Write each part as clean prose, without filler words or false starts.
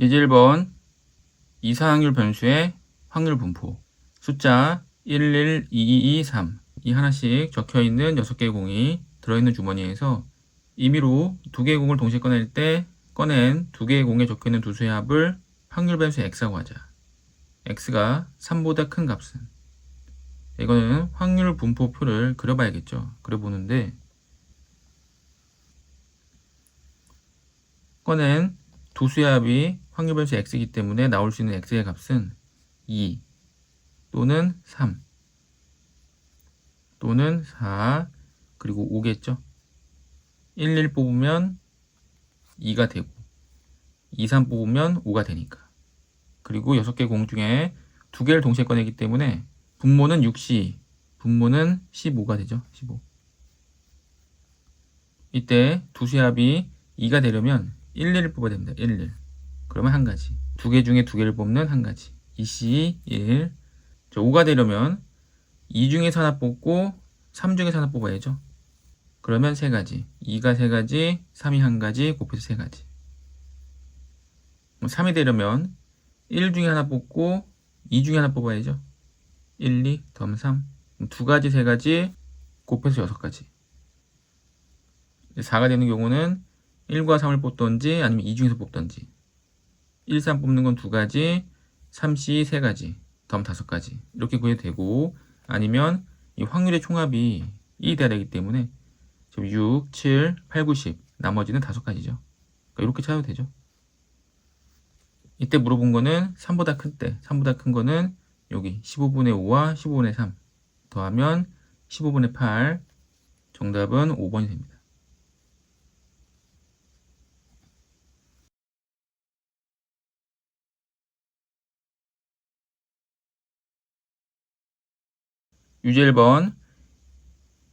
예제 1번 이사항률 변수의 확률 분포 숫자 11, 22, 3 이 하나씩 적혀있는 6개의 공이 들어있는 주머니에서 임의로 2개의 공을 동시에 꺼낼 때 꺼낸 2개의 공에 적혀있는 두 수의 합을 확률 변수 x라고 하자. x가 3보다 큰 값은, 이거는 확률 분포표를 그려봐야겠죠. 그려보는데 꺼낸 두 수의 합이 확률 변수 x이기 때문에 나올 수 있는 x의 값은 2 또는 3 또는 4 그리고 5겠죠. 1 뽑으면 2가 되고 2, 3 뽑으면 5가 되니까. 그리고 6개 공 중에 2개를 동시에 꺼내기 때문에 분모는 6시, 분모는 15가 되죠. 15. 이때 두 수의 합이 2가 되려면 1, 1을 뽑아야 됩니다. 1, 1. 그러면 한 가지. 2개 중에 2개를 뽑는 한 가지. 2C 1. 5가 되려면 2 중에서 하나 뽑고 3 중에서 하나 뽑아야죠. 그러면 세 가지. 2가 세 가지, 3이 한 가지, 곱해서 세 가지. 3이 되려면 1 중에 하나 뽑고 2 중에 하나 뽑아야죠. 1, 2 더하면 3. 두 가지, 세 가지, 곱해서 6가지. 4가 되는 경우는 1과 3을 뽑던지 아니면 2 중에서 뽑던지. 1, 3 뽑는 건 2가지, 3C 3가지, 더하면 5가지. 이렇게 구해도 되고, 아니면 이 확률의 총합이 1이 돼야 되기 때문에 6, 7, 8, 9, 10 나머지는 5가지죠. 그러니까 이렇게 찾아도 되죠. 이때 물어본 거는 3보다 큰 때, 3보다 큰 거는 여기 15분의 5와 15분의 3 더하면 15분의 8, 정답은 5번이 됩니다. 유제 1번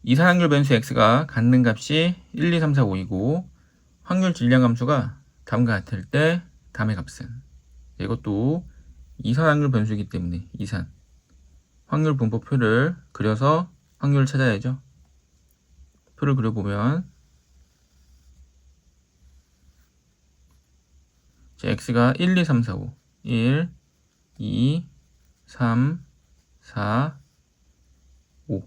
이산확률 변수 x가 갖는 값이 1, 2, 3, 4, 5이고 확률 질량 함수가 다음과 같을 때 다음의 값은, 이것도 이산확률 변수이기 때문에 이산 확률 분포표를 그려서 확률을 찾아야죠. 표를 그려보면 x가 1, 2, 3, 4, 5 1, 2, 3, 4, 5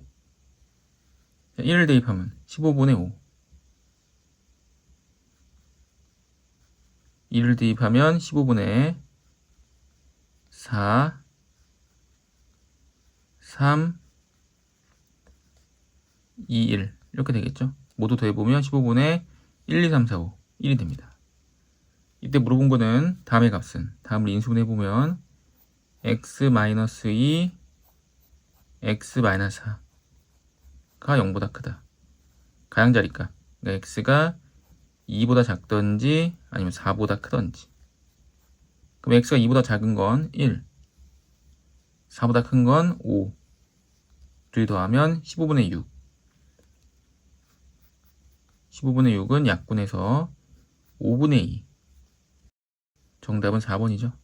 1을 대입하면 15분의 5 2를 대입하면 15분의 4 3 2, 1 이렇게 되겠죠. 모두 더해보면 15분의 1, 2, 3, 4, 5 1이 됩니다. 이때 물어본 거는 다음의 값은, 다음을 인수분해해보면 x-2 x-4가 0보다 크다. 가양자리값, 그러니까 x가 2보다 작던지 아니면 4보다 크던지. 그럼 x가 2보다 작은 건 1, 4보다 큰 건 5, 둘이 더하면 15분의 6. 15분의 6은 약분해서 5분의 2. 정답은 4번이죠.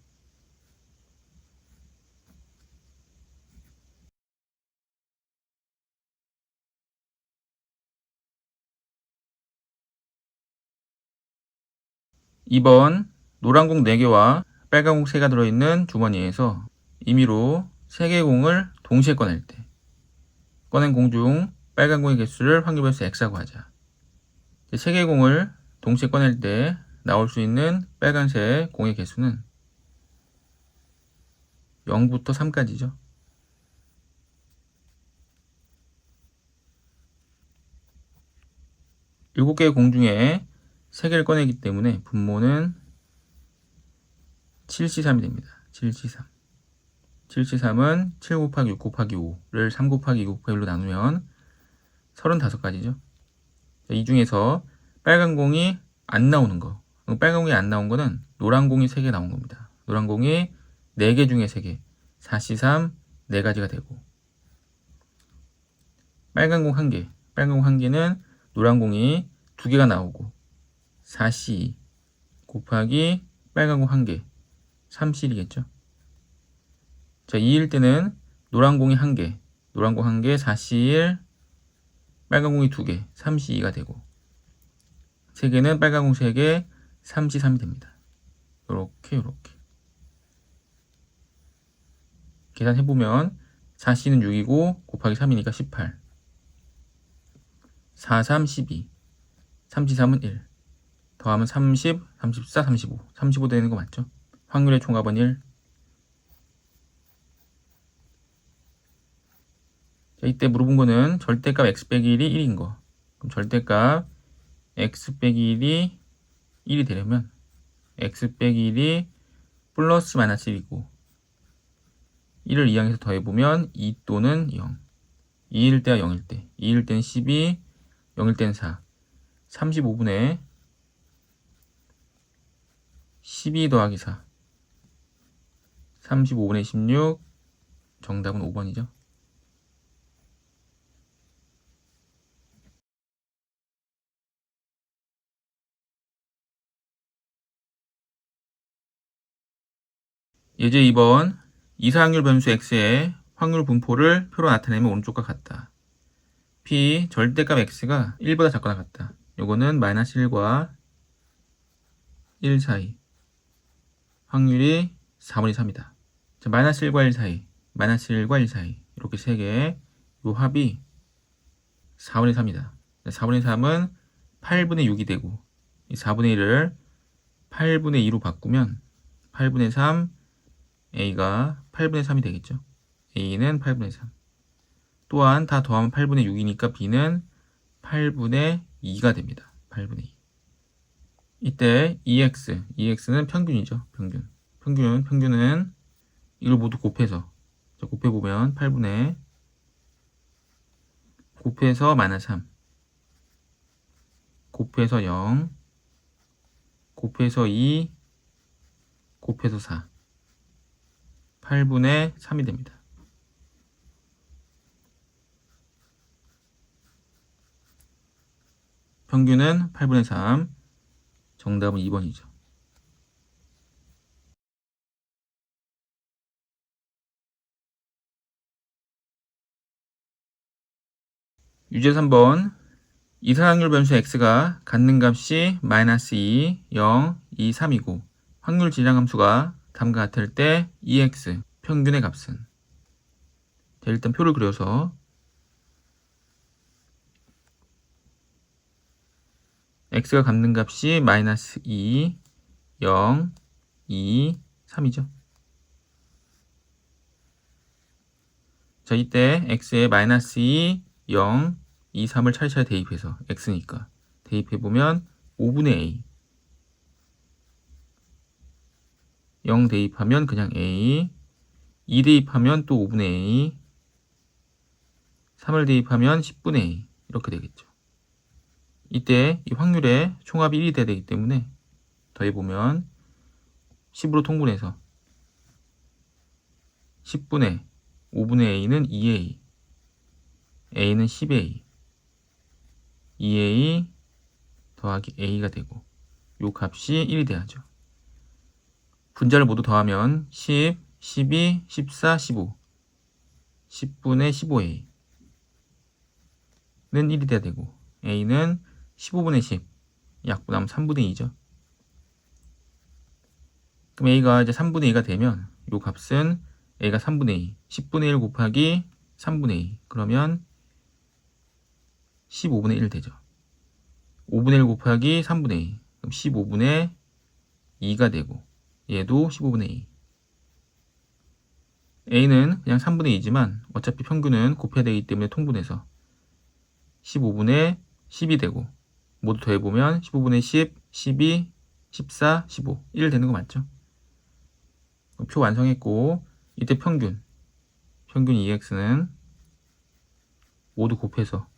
(2번) 노란 공 4개와 빨간 공 3개가 들어있는 주머니에서 임의로 3개의 공을 동시에 꺼낼 때 꺼낸 공 중 빨간 공의 개수를 확률 변수 x라고 하자. 3개의 공을 동시에 꺼낼 때 나올 수 있는 빨간색 공의 개수는 0부터 3까지죠. 7개의 공 중에 3개를 꺼내기 때문에 분모는 7C3이 됩니다. 7C3. 7C3은 7 곱하기 6 곱하기 5를 3 곱하기 2 곱하기 1로 나누면 35가지죠. 이 중에서 빨간 공이 안 나오는 거, 빨간 공이 안 나온 거는 노란 공이 3개 나온 겁니다. 노란 공이 4개 중에 3개, 4C3 4가지가 되고, 빨간 공 1개, 빨간 공 1개는 노란 공이 2개가 나오고 4C 곱하기 빨간 공 1개, 3C이겠죠. 자, 2일 때는 노란 공이 1개, 노란 공 1개, 4C1, 빨간 공이 2개, 3C2가 되고, 3개는 빨간 공 3개, 3C3이 됩니다. 요렇게 계산해보면 4C는 6이고 곱하기 3이니까 18. 4, 3, 12. 3, 3은 1. 더하면 30, 34, 35. 35 되는 거 맞죠? 확률의 총합은 1. 자, 이때 물어본 거는 절대값 x 빼기 1이 1인 거. 그럼 절대값 x 빼기 1이 1이 되려면 x 빼기 1이 플러스 마이너스 1이고 1을 이항해서 더해보면 2 또는 0. 2일 때와 0일 때. 2일 때는 12, 0일 때는 4. 35분의 12 더하기 4. 35분의 16. 정답은 5번이죠. 예제 2번. 이사확률 변수 x의 확률 분포를 표로 나타내면 오른쪽과 같다. P 절대값 x가 1보다 작거나 같다. 요거는 마이너스 1과 1 사이. 확률이 4분의 3이다. 자, 마이너스 1과 1 사이, 마이너스 1과 1 사이. 이렇게 3개. 요 합이 4분의 3이다. 4분의 3은 8분의 6이 되고, 이 4분의 1을 8분의 2로 바꾸면 8분의 3, A가 8분의 3이 되겠죠. A는 8분의 3. 또한 다 더하면 8분의 6이니까 B는 8분의 2가 됩니다. 8분의 2. 이때 EX는 평균이죠. 평균은 이걸 모두 곱해서 곱해보면 8분의 곱해서 마이너스 3 곱해서 0 곱해서 2 곱해서 4 8분의 3이 됩니다. 평균은 8분의 3. 정답은 2번이죠. 유제 3번. 이사확률 변수 x가 갖는 값이 마이너스 2, 0, 2, 3이고 확률 질량함수가 다음과 같을 때 EX 평균의 값은. 자, 일단 표를 그려서 x가 갖는 값이 마이너스 2, 0, 2, 3이죠. 자, 이때 x에 마이너스 2, 0, 2, 3을 차례차례 대입해서 x니까 대입해보면 5분의 a 0 대입하면 그냥 a 2 대입하면 또 5분의 a 3을 대입하면 10분의 a 이렇게 되겠죠. 이때 이 확률의 총합이 1이 돼야 되기 때문에 더해보면 10으로 통분해서 10분의 5분의 a는 2a a는 10a 2a 더하기 a가 되고 요 값이 1이 돼야죠. 분자를 모두 더하면 10, 12, 14, 15 10분의 15a 는 1이 돼야 되고 a는 15분의 10 약분하면 3분의 2죠. 그럼 a가 이제 3분의 2가 되면 요 값은 a가 3분의 2 10분의 1 곱하기 3분의 2 그러면 15분의 1 되죠. 5분의 1 곱하기 3분의 2 그럼 15분의 2가 되고 얘도 15분의 2 a는 그냥 3분의 2지만 어차피 평균은 곱해야 되기 때문에 통분해서 15분의 10이 되고 모두 더해보면 15분의 10, 12, 14, 15 1 되는 거 맞죠? 표 완성했고 이때 평균 EX는 모두 곱해서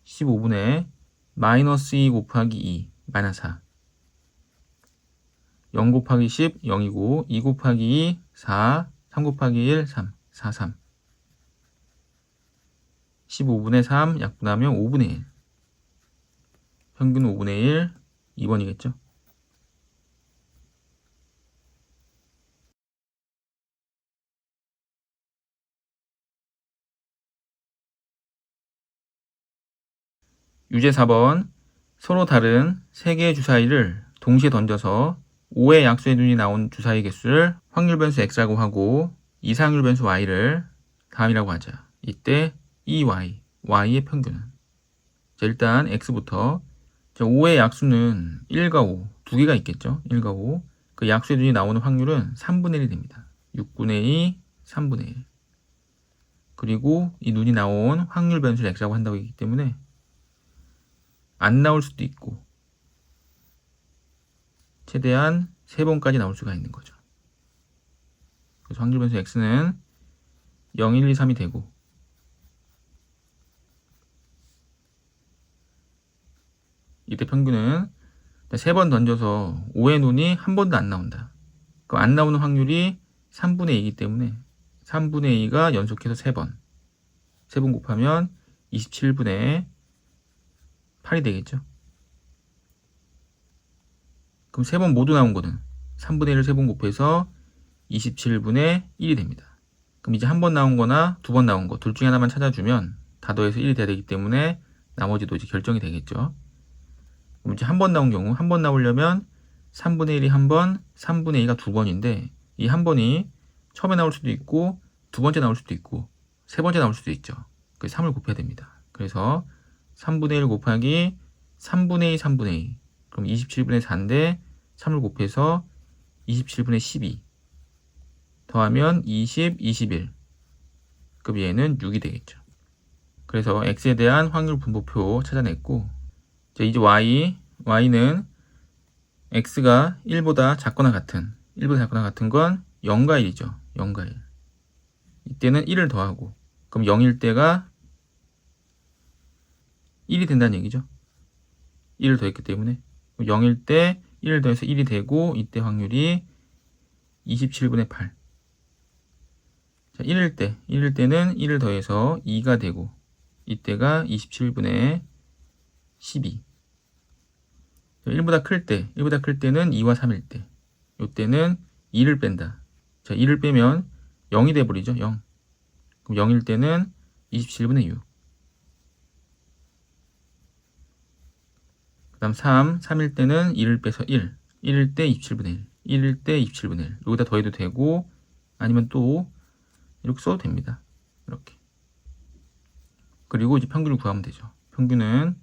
15분의 마이너스 2 곱하기 2 마이너스 4 0 곱하기 10 0이고 2 곱하기 2 4 3 곱하기 1 3 4 3 15분의 3 약분하면 5분의 1 평균 5분의 1 2번이겠죠. 유제 4번 서로 다른 3개의 주사위를 동시에 던져서 5의 약수의 눈이 나온 주사위 개수를 확률 변수 x라고 하고 이상률 변수 y를 다음이라고 하자. 이때 y, y의 평균은. 자, 일단 x부터. 자, 5의 약수는 1과 5, 두 개가 있겠죠. 1과 5. 그 약수의 눈이 나오는 확률은 3분의 1이 됩니다. 6분의 2, 3분의 1. 그리고 이 눈이 나온 확률 변수를 x라고 한다고 했기 때문에 안 나올 수도 있고 최대한 3번까지 나올 수가 있는 거죠. 그래서 확률 변수 x는 0, 1, 2, 3이 되고 이때 평균은 3번 던져서 5의 눈이 한 번도 안 나온다. 그럼 안 나오는 확률이 3분의 2이기 때문에 3분의 2가 연속해서 3번. 3번 곱하면 27분의 8이 되겠죠. 그럼 3번 모두 나온 거는 3분의 1을 3번 곱해서 27분의 1이 됩니다. 그럼 이제 한 번 나온 거나 두 번 나온 거 둘 중에 하나만 찾아주면 다 더해서 1이 돼야 되기 때문에 나머지도 이제 결정이 되겠죠. 그럼 이제 한 번 나온 경우 한 번 나오려면 3분의 1이 한 번, 3분의 2가 두 번인데 이 한 번이 처음에 나올 수도 있고 두 번째 나올 수도 있고 세 번째 나올 수도 있죠. 그래서 3을 곱해야 됩니다. 그래서 3분의 1 곱하기 3분의 2, 3분의 2 그럼 27분의 4인데 3을 곱해서 27분의 12 더하면 20, 21 그럼 얘는 6이 되겠죠. 그래서 x에 대한 확률 분포표 찾아냈고 자, 이제 y는 x가 1보다 작거나 같은 건 0과 1이죠. 0과 1 이때는 1을 더하고 그럼 0일 때가 1이 된다는 얘기죠. 1을 더했기 때문에 0일 때 1을 더해서 1이 되고 이때 확률이 27분의 8 자, 1일 때는 1을 더해서 2가 되고 이때가 27분의 12 1보다 클 때는 2와 3일 때 이때는 2를 뺀다. 자, 2를 빼면 0이 돼버리죠. 0. 그럼 0일 때는 27분의 6 그 다음 3일 때는 2를 빼서 1일 때 27분의 1일 때 27분의 1 여기다 더해도 되고 아니면 또 이렇게 써도 됩니다. 이렇게 그리고 이제 평균을 구하면 되죠. 평균은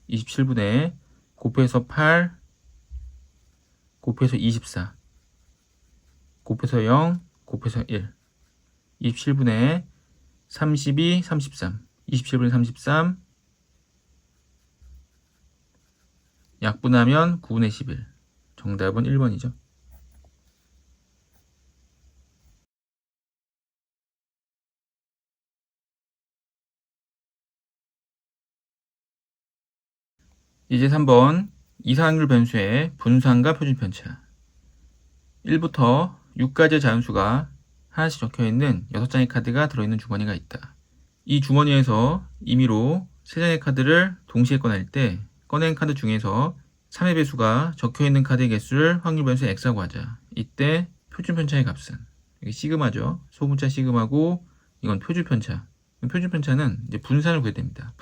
27분의 곱해서 8 곱해서 24 곱해서 0 곱해서 1 27분의 32 33 27분의 33 약분하면 9분의 11 정답은 1번이죠. 이제 3번 이상확률 변수의 분수함과 표준편차 1부터 6까지의 자연수가 하나씩 적혀있는 6장의 카드가 들어있는 주머니가 있다. 이 주머니에서 임의로 3장의 카드를 동시에 꺼낼 때 꺼낸 카드 중에서 3의 배수가 적혀있는 카드의 개수를 확률 변수 x라고 하자. 이때 표준편차의 값은 이게 시그마죠. 소분차 시그마고 이건 표준편차. 표준편차는 이제 분산을 구해야 됩니다.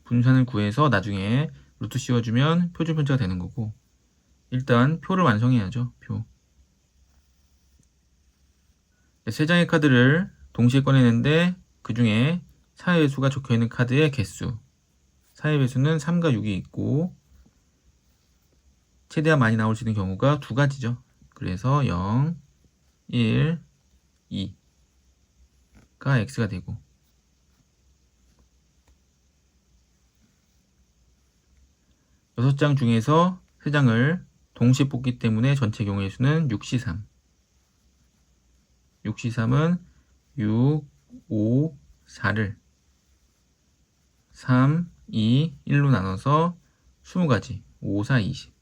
분산을 구해서 나중에 루트 씌워주면 표준편차가 되는 거고 일단 표를 완성해야죠. 표. 3장의 카드를 동시에 꺼내는데 그 중에 4의 배수가 적혀있는 카드의 개수 4의 배수는 3과 6이 있고 최대한 많이 나올 수 있는 경우가 두 가지죠. 그래서 0, 1, 2가 x가 되고 6장 중에서 3장을 동시에 뽑기 때문에 전체 경우의 수는 6C3 6C3은 6, 5, 4를 3, 2, 1로 나눠서 20가지 5, 4, 20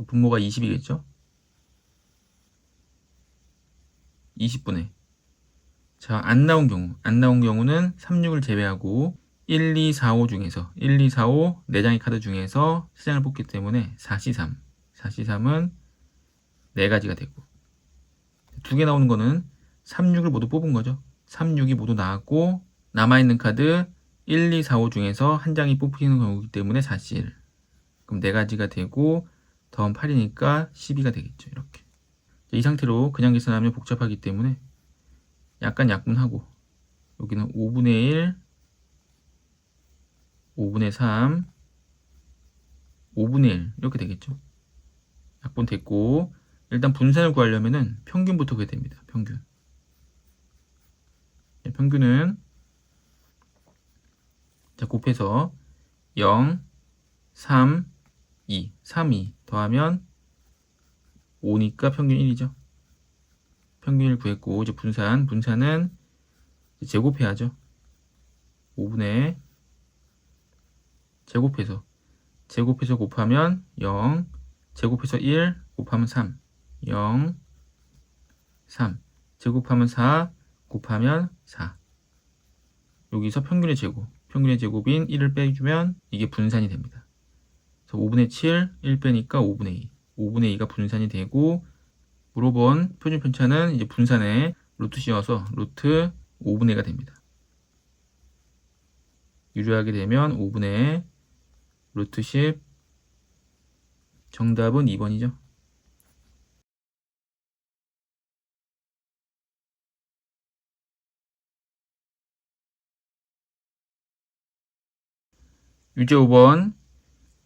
분모가 20이겠죠? 20분의 자, 안 나온 경우는 3, 6을 제외하고 1, 2, 4, 5 중에서 1, 2, 4, 5 4장의 카드 중에서 3장을 뽑기 때문에 4C3 4C3은 4가지가 되고 두 개 나오는 거는 3, 6을 모두 뽑은 거죠. 3, 6이 모두 나왔고 남아있는 카드 1, 2, 4, 5 중에서 한 장이 뽑히는 경우이기 때문에 4C1. 그럼 4가지가 되고 더하면 8이니까 12가 되겠죠. 이렇게. 이 상태로 그냥 계산하면 복잡하기 때문에 약간 약분하고 여기는 5분의 1, 5분의 3, 5분의 1 이렇게 되겠죠. 약분 됐고 일단 분산을 구하려면은 평균부터 구해야 됩니다. 평균. 평균은 자, 곱해서 0, 3, 2, 3, 2 더하면 5니까 평균 1이죠. 평균 1 구했고 이제 분산은 제곱해야죠. 5분의 제곱해서 곱하면 0, 제곱해서 1 곱하면 3, 0, 3, 제곱하면 4 곱하면 4. 여기서 평균의 제곱인 1을 빼주면 이게 분산이 됩니다. 그래서 5분의 7, 1 빼니까 5분의 2. 5분의 2가 분산이 되고 물어본 표준 편차는 이제 분산에 루트 씌워서 루트 5분의 2가 됩니다. 유리하게 되면 5분의 루트 10. 정답은 2번이죠. 유제 5번.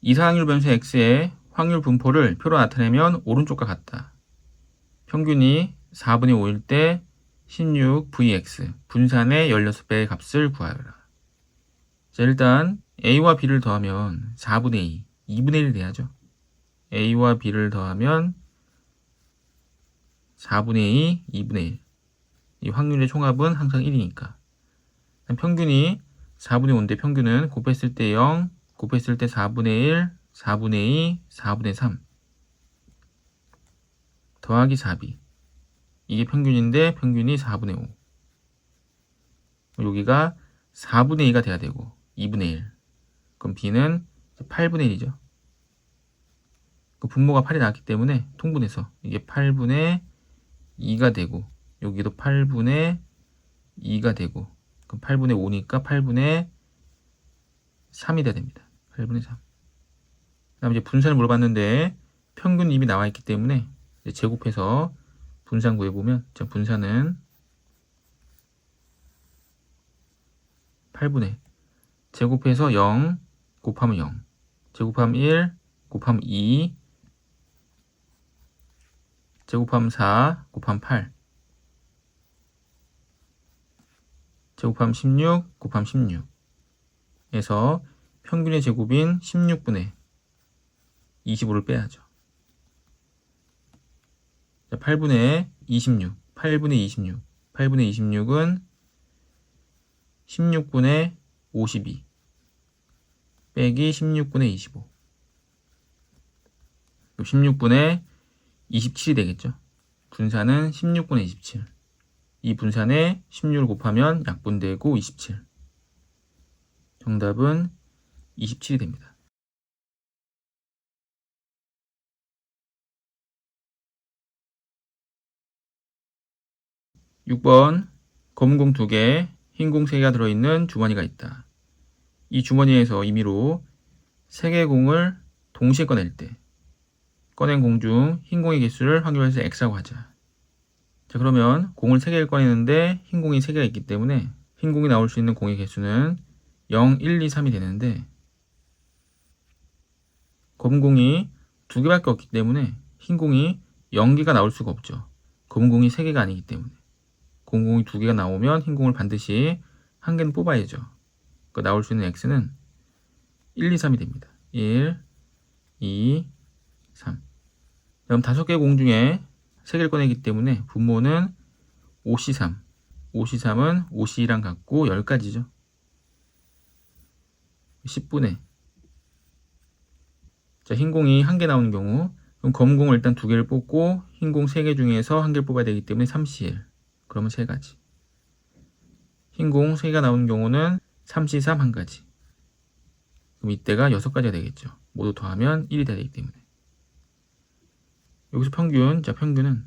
이상확률 변수 x의 확률 분포를 표로 나타내면 오른쪽과 같다. 평균이 4분의 5일 때 16vx 분산의 16배의 값을 구하여라. 자, 일단 a와 b를 더하면 4분의 2, 2분의 1 돼야죠. a와 b를 더하면 4분의 2, 2분의 1. 이 확률의 총합은 항상 1이니까. 평균이 4분의 5인데 평균은 곱했을 때 0, 곱했을 때 4분의 1, 4분의 2, 4분의 3 더하기 4b. 이게 평균인데 평균이 4분의 5. 여기가 4분의 2가 돼야 되고 2분의 1. 그럼 b는 8분의 1이죠. 그 분모가 8이 나왔기 때문에 통분해서 이게 8분의 2가 되고 여기도 8분의 2가 되고 그럼 8분의 5니까 8분의 3이 돼야 됩니다. 8분의 3. 그다음 이제 분산을 물어봤는데 평균 이미 나와 있기 때문에 이제 제곱해서 분산 구해보면 분산은 8분의 제곱해서 0 곱하면 0 제곱하면 1 곱하면 2 제곱하면 4 곱하면 8 제곱하면 16 곱하면 16 에서 평균의 제곱인 16분의 25를 빼야죠. 8분의 26 8분의 26은 16분의 52 빼기 16분의 25 16분의 27이 되겠죠. 분산은 16분의 27. 이 분산에 16을 곱하면 약분되고 27. 정답은 27이 됩니다. 6번 검은 공 2개, 흰 공 3개가 들어있는 주머니가 있다. 이 주머니에서 임의로 3개의 공을 동시에 꺼낼 때 꺼낸 공 중 흰 공의 개수를 확률해서 x라고 하자. 자, 그러면 공을 3개를 꺼내는데 흰 공이 3개가 있기 때문에 흰 공이 나올 수 있는 공의 개수는 0, 1, 2, 3이 되는데 검은 공이 2개밖에 없기 때문에 흰 공이 0개가 나올 수가 없죠. 검은 공이 3개가 아니기 때문에 검은 공이 2개가 나오면 흰 공을 반드시 1개는 뽑아야죠. 그 나올 수 있는 x는 1, 2, 3이 됩니다. 1, 2, 3. 그럼 5개의 공 중에 3개를 꺼내기 때문에 분모는 5C3. 5C3은 5C랑 같고 10가지죠. 10분의. 자, 흰 공이 1개 나오는 경우 그럼 검은 공을 일단 2개를 뽑고 흰 공 3개 중에서 1개를 뽑아야 되기 때문에 3C1. 그러면 3가지. 흰 공 3개가 나오는 경우는 3C3 1가지. 그럼 이때가 6가지가 되겠죠. 모두 더하면 1이 돼야 되기 때문에. 여기서 평균, 자, 평균은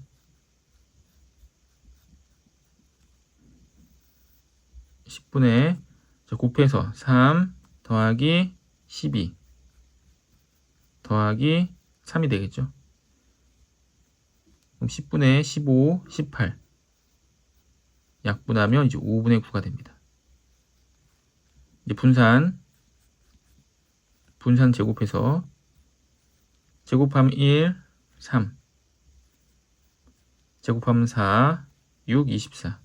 10분의 자, 곱해서 3 더하기 12 더하기 3이 되겠죠. 그럼 10분의 15, 18 약분하면 이제 5분의 9가 됩니다. 이제 분산 제곱해서 제곱하면 1, 3 제곱하면 4, 6, 24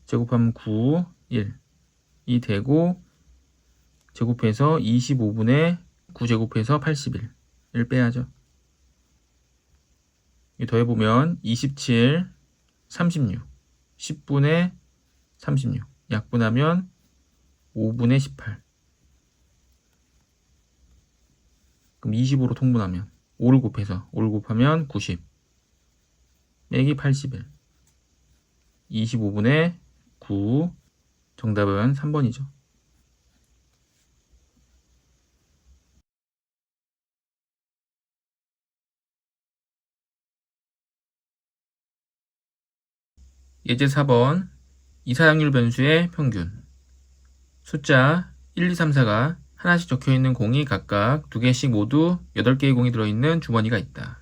제곱하면 9, 1 이 되고 제곱해서 25분의 9 제곱해서 81 1 빼야죠. 더해보면 27, 36 10분의 36 약분하면 5분의 18 그럼 25로 통분하면 5를 곱해서 5를 곱하면 90 빼기 81 25분의 9 정답은 3번이죠. 예제 4번 이사yak률 변수의 평균 숫자 1, 2, 3, 4가 하나씩 적혀있는 공이 각각 2개씩 모두 8개의 공이 들어있는 주머니가 있다.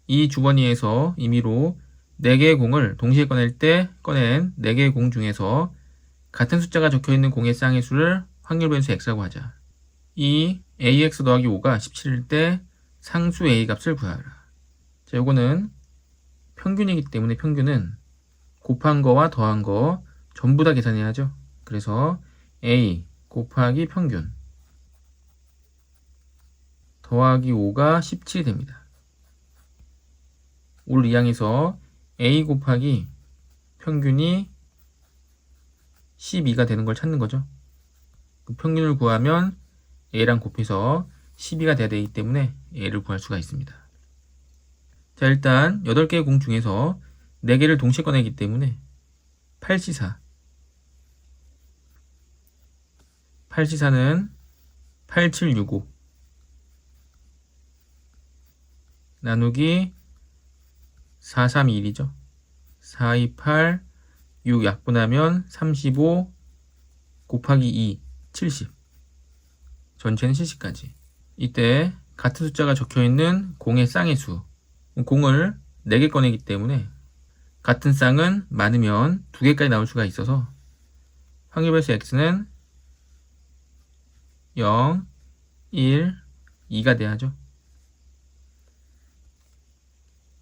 이 주머니에서 임의로 4개의 공을 동시에 꺼낼 때 꺼낸 4개의 공 중에서 같은 숫자가 적혀있는 공의 쌍의 수를 확률 변수 x라고 하자. 이 ax 더하기 5가 17일 때 상수 a 값을 구하라. 자, 요거는 평균이기 때문에 평균은 곱한 거와 더한 거 전부 다 계산해야죠. 그래서 a 곱하기 평균 더하기 5가 17이 됩니다. 5를 이항해서 a 곱하기 평균이 12가 되는 걸 찾는 거죠. 그 평균을 구하면 a랑 곱해서 12가 돼야 되기 때문에 a를 구할 수가 있습니다. 자, 일단 8개의 공 중에서 4개를 동시에 꺼내기 때문에 8C4 8C4는 8765 나누기 4321이죠. 428 6 약분하면 35 곱하기 2 70 전체는 70까지. 이때 같은 숫자가 적혀있는 공의 쌍의 수 공을 4개 꺼내기 때문에 같은 쌍은 많으면 2개까지 나올 수가 있어서 확률변수 x는 0, 1, 2가 돼야죠.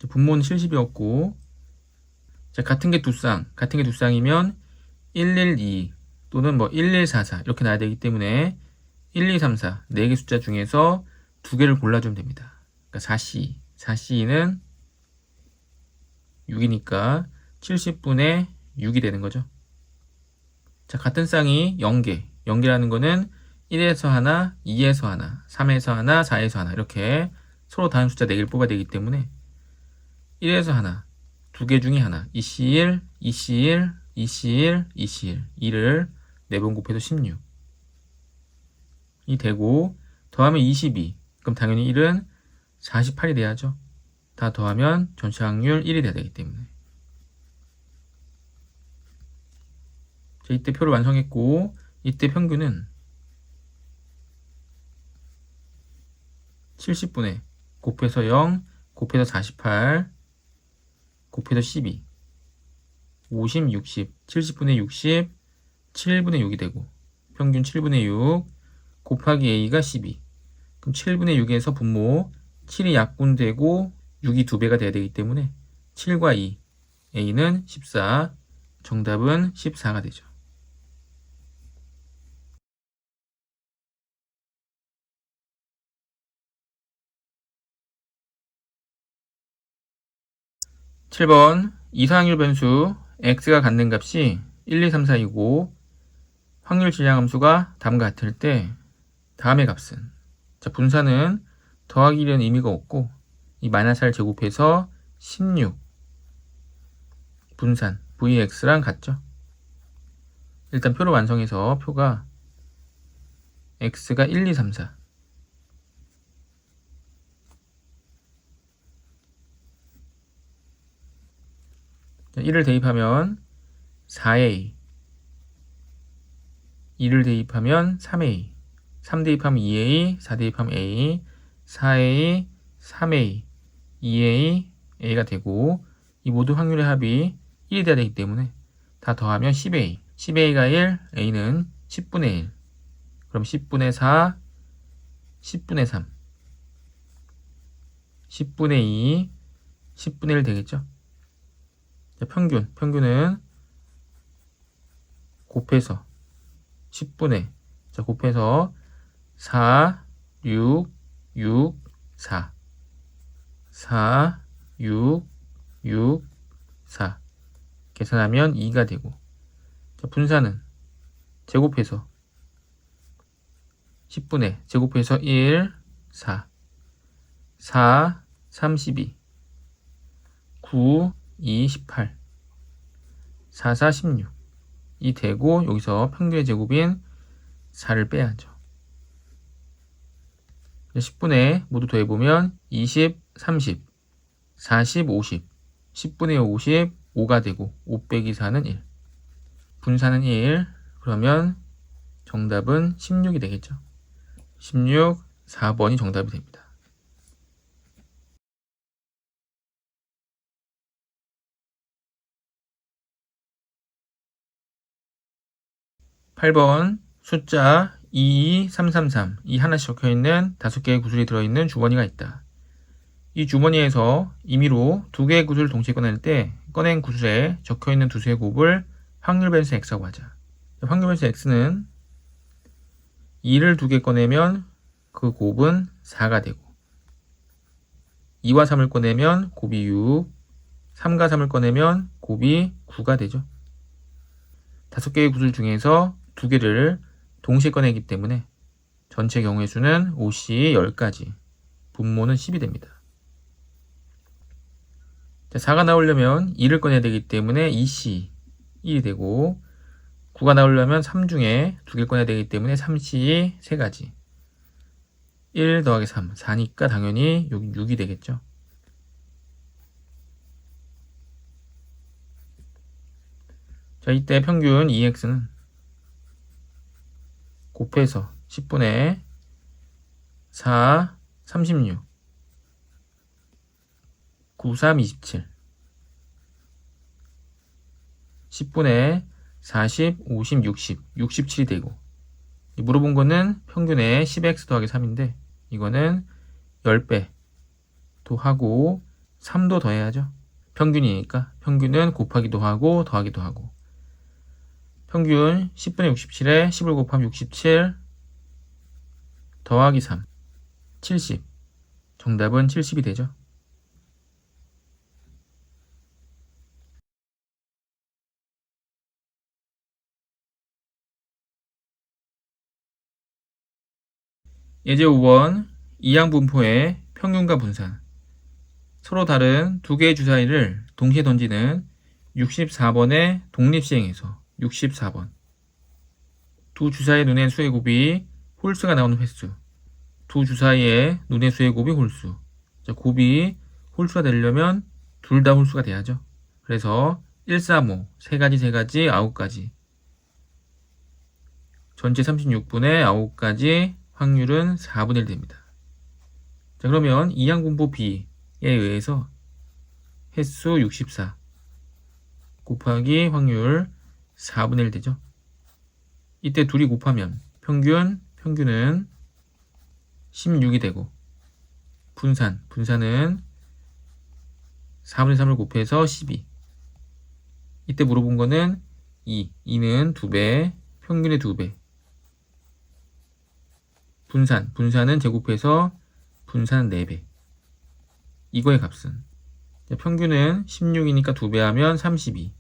분모는 70이었고 자, 같은 게 두 쌍이면 112 또는 뭐 1144 이렇게 나와야 되기 때문에 1, 2, 3, 4 4개 숫자 중에서 2개를 골라주면 됩니다. 그러니까 4C2는 6이니까 70분의 6이 되는 거죠. 자, 같은 쌍이 0개 0개라는 거는 1에서 하나, 2에서 하나, 3에서 하나, 4에서 하나 이렇게 서로 다른 숫자 4개를 뽑아야 되기 때문에 1에서 하나 2개 중에 하나 EC1, EC1, EC1, EC1 2를 4번 곱해서 16 이 되고 더하면 22 그럼 당연히 1은 48이 돼야죠. 다 더하면 전체 확률 1이 돼야 되기 때문에 자, 이때 표를 완성했고 이때 평균은 70분의 곱해서 0 곱해서 48 곱해서 12 50, 60 70분의 60 7분의 6이 되고 평균 7분의 6 곱하기 a가 12 그럼 7분의 6에서 분모 7이 약분되고 6이 2배가 돼야 되기 때문에 7과 2 a는 14 정답은 14가 되죠. (7번) 이상확률 변수 x가 갖는 값이 1, 2, 3, 4이고 확률 질량함수가 다음과 같을 때 다음의 값은 자, 분산은 더하기라는 의미가 없고 이 마이너스를 제곱해서 16 분산 vx랑 같죠. 일단 표를 완성해서 표가 x가 1, 2, 3, 4 . 1을 대입하면 4A, 2를 대입하면 3A, 3 대입하면 2A, 4 대입하면 A, 4A, 3A, 2A, A가 되고 이 모두 확률의 합이 1이 돼야 되기 때문에 다 더하면 10A, 10A가 1, A는 10분의 1, 그럼 10분의 4, 10분의 3, 10분의 2, 10분의 1 되겠죠? 자, 평균은 곱해서 10분의, 자, 곱해서 4, 6, 6, 4, 4, 6, 6, 4 계산하면 2가 되고, 자, 분산은 제곱해서 10분의 제곱해서 1, 4, 4, 32, 9, 2, 18, 4, 4, 16 이 되고 여기서 평균의 제곱인 4를 빼야죠. 10분의 모두 더해보면 20, 30, 40, 50, 10분의 50, 5가 되고 5 빼기 4는 1, 분산은 1, 그러면 정답은 16이 되겠죠. 16, 4번이 정답이 됩니다. 8번 숫자 22333 이 하나씩 적혀있는 5개의 구슬이 들어있는 주머니가 있다. 이 주머니에서 임의로 2개의 구슬을 동시에 꺼낼 때 꺼낸 구슬에 적혀있는 두수의 곱을 확률 변수 x라고 하자. 확률 변수 x는 2를 2개 꺼내면 그 곱은 4가 되고 2와 3을 꺼내면 곱이 6, 3과 3을 꺼내면 곱이 9가 되죠. 5개의 구슬 중에서 2개를 동시에 꺼내기 때문에 전체 경우의 수는 5C 10가지, 분모는 10이 됩니다. 자, 4가 나오려면 2를 꺼내야 되기 때문에 2C 1이 되고 9가 나오려면 3 중에 2개를 꺼내야 되기 때문에 3C 3가지 1 더하기 3, 4니까 당연히 여기 6이 되겠죠. 자, 이때 평균 2x는 곱해서 10분의 4, 36, 9, 3, 27, 10분의 40, 50, 60, 67이 되고 물어본 거는 평균의 10x 더하기 3인데 이거는 10배 도 하고 3도 더해야죠. 평균이니까 평균은 곱하기도 하고 더하기도 하고 평균 10분의 67에 10을 곱하면 67 더하기 3 70 정답은 70이 되죠. 예제 5번 이항분포의 평균과 분산 서로 다른 두 개의 주사위를 동시에 던지는 64번의 독립시행에서 64번 두 주사위의 눈의 수의 곱이 홀수가 나오는 횟수 두 주사위의 눈의 수의 곱이 홀수 자, 곱이 홀수가 되려면 둘 다 홀수가 돼야죠. 그래서 1, 3, 5 3가지 9가지 전체 36분의 9가지 확률은 4분의 1 됩니다. 자, 그러면 이항분포 B에 의해서 횟수 64 곱하기 확률 4분의 1 되죠. 이때 둘이 곱하면 평균은 16이 되고 분산은 4분의 3을 곱해서 12 이때 물어본 거는 2는 2배 평균의 2배 분산은 제곱해서 분산은 4배 이거의 값은 평균은 16이니까 2배 하면 32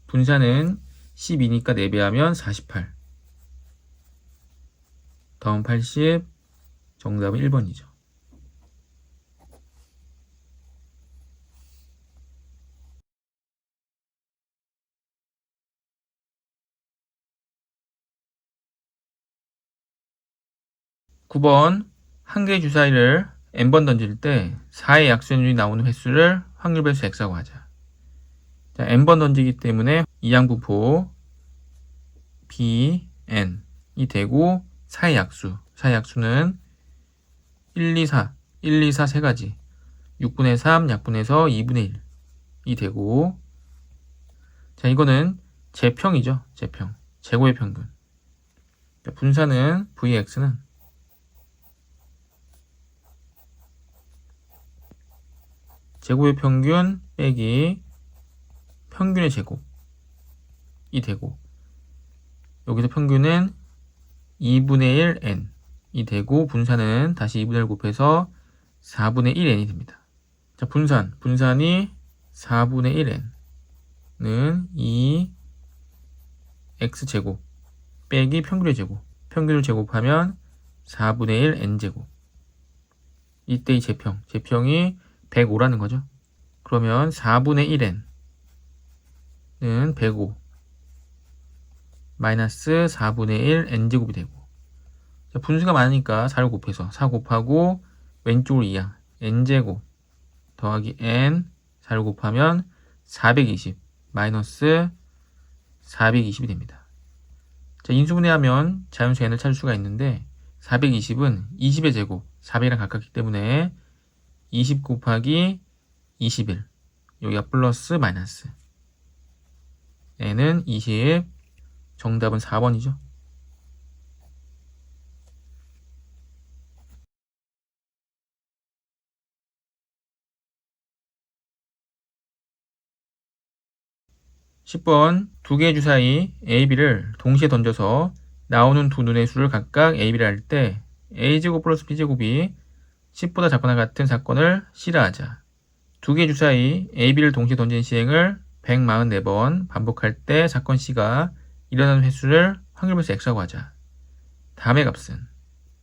분산은 12니까 4배 하면 48 다음 80 정답은 1번이죠. (9번) 한 개의 주사위를 n번 던질 때 4의 약수율이 나오는 횟수를 확률 변수 x라고 하자. 자, n번 던지기 때문에 이항분포 bn이 되고 사의 약수는 1, 2, 4, 1, 2, 4 세 가지 6분의 3 약분해서 2분의 1이 되고 자, 이거는 제평이죠. 제평. 제곱의 평균. 자, 분사는 vx는 제곱의 평균 빼기 평균의 제곱이 되고 여기서 평균은 2분의 1 n이 되고 분산은 다시 2분의 1 곱해서 4분의 1 n이 됩니다. 자, 분산이 4분의 1 n은 2x제곱 빼기 평균의 제곱. 평균을 제곱하면 4분의 1 n제곱. 이때 이 제평이 105라는 거죠. 그러면 4분의 1n은 105 마이너스 4분의 1 n제곱이 되고 자, 분수가 많으니까 4를 곱해서 4 곱하고 왼쪽으로 2항 n제곱 더하기 n 4를 곱하면 420 마이너스 420이 됩니다. 자, 인수분해하면 자연수 n을 찾을 수가 있는데 420은 20의 제곱 400이랑 가깝기 때문에 20 곱하기 21 여기가 플러스 마이너스 n은 20 정답은 4번이죠. (10번) 두 개의 주사위 a, b를 동시에 던져서 나오는 두 눈의 수를 각각 a, b를 할 때 a제곱 플러스 b제곱이 10보다 작거나 같은 사건을 실화하자. 두 개의 주사위 a, b를 동시에 던진 시행을 144번 반복할 때 사건 C가 일어나는 횟수를 확률분수 X라고 하자. 다음의 값은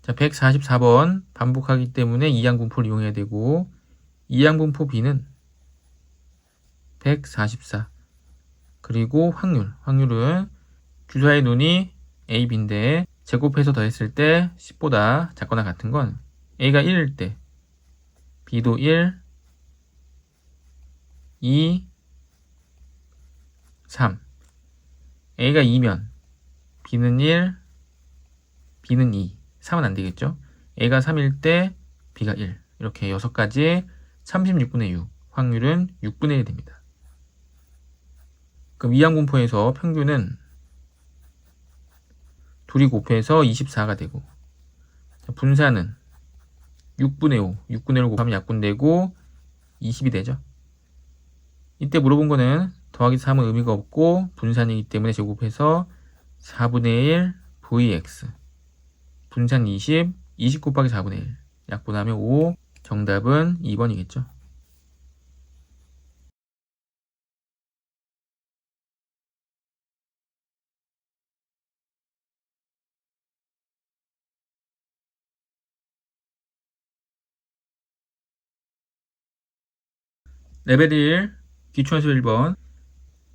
자, 144번 반복하기 때문에 이항분포를 이용해야 되고 이항분포 B는 144 그리고 확률은 주사위 눈이 A, B인데 제곱해서 더했을 때 10보다 작거나 같은 건 A가 1일 때 B도 1, 2, 3 A가 2면 B는 1, B는 2 3은 안되겠죠. A가 3일 때 B가 1 이렇게 6가지 36분의 6 확률은 6분의 1이 됩니다. 그럼 이항분포에서 평균은 둘이 곱해서 24가 되고 분사는 6분의 5 6분의 1 곱하면 약분되고 20이 되죠. 이때 물어본 거는 더하기 3은 의미가 없고 분산이기 때문에 제곱해서 4분의 1 vx 분산 20 곱하기 4분의 1 약분하면 5 정답은 2번이겠죠. 레벨 1 기초연습 1번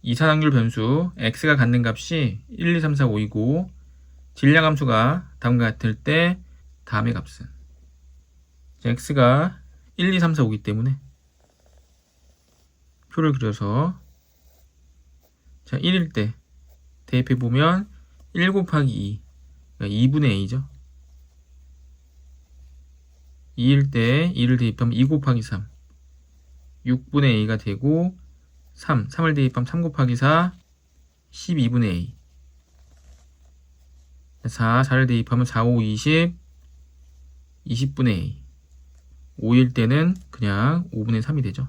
이산확률 변수 x가 갖는 값이 1, 2, 3, 4, 5이고 질량함수가 다음과 같을 때 다음의 값은 x가 1, 2, 3, 4, 5이기 때문에 표를 그려서 자 1일 때 대입해보면 1 곱하기 2 그러니까 2분의 a죠. 2일 때 2를 대입하면 2 곱하기 3 6분의 a가 되고 3을 대입하면 3 곱하기 4 12분의 a 4를 대입하면 4, 5, 20 20분의 a 5일 때는 그냥 5분의 3이 되죠.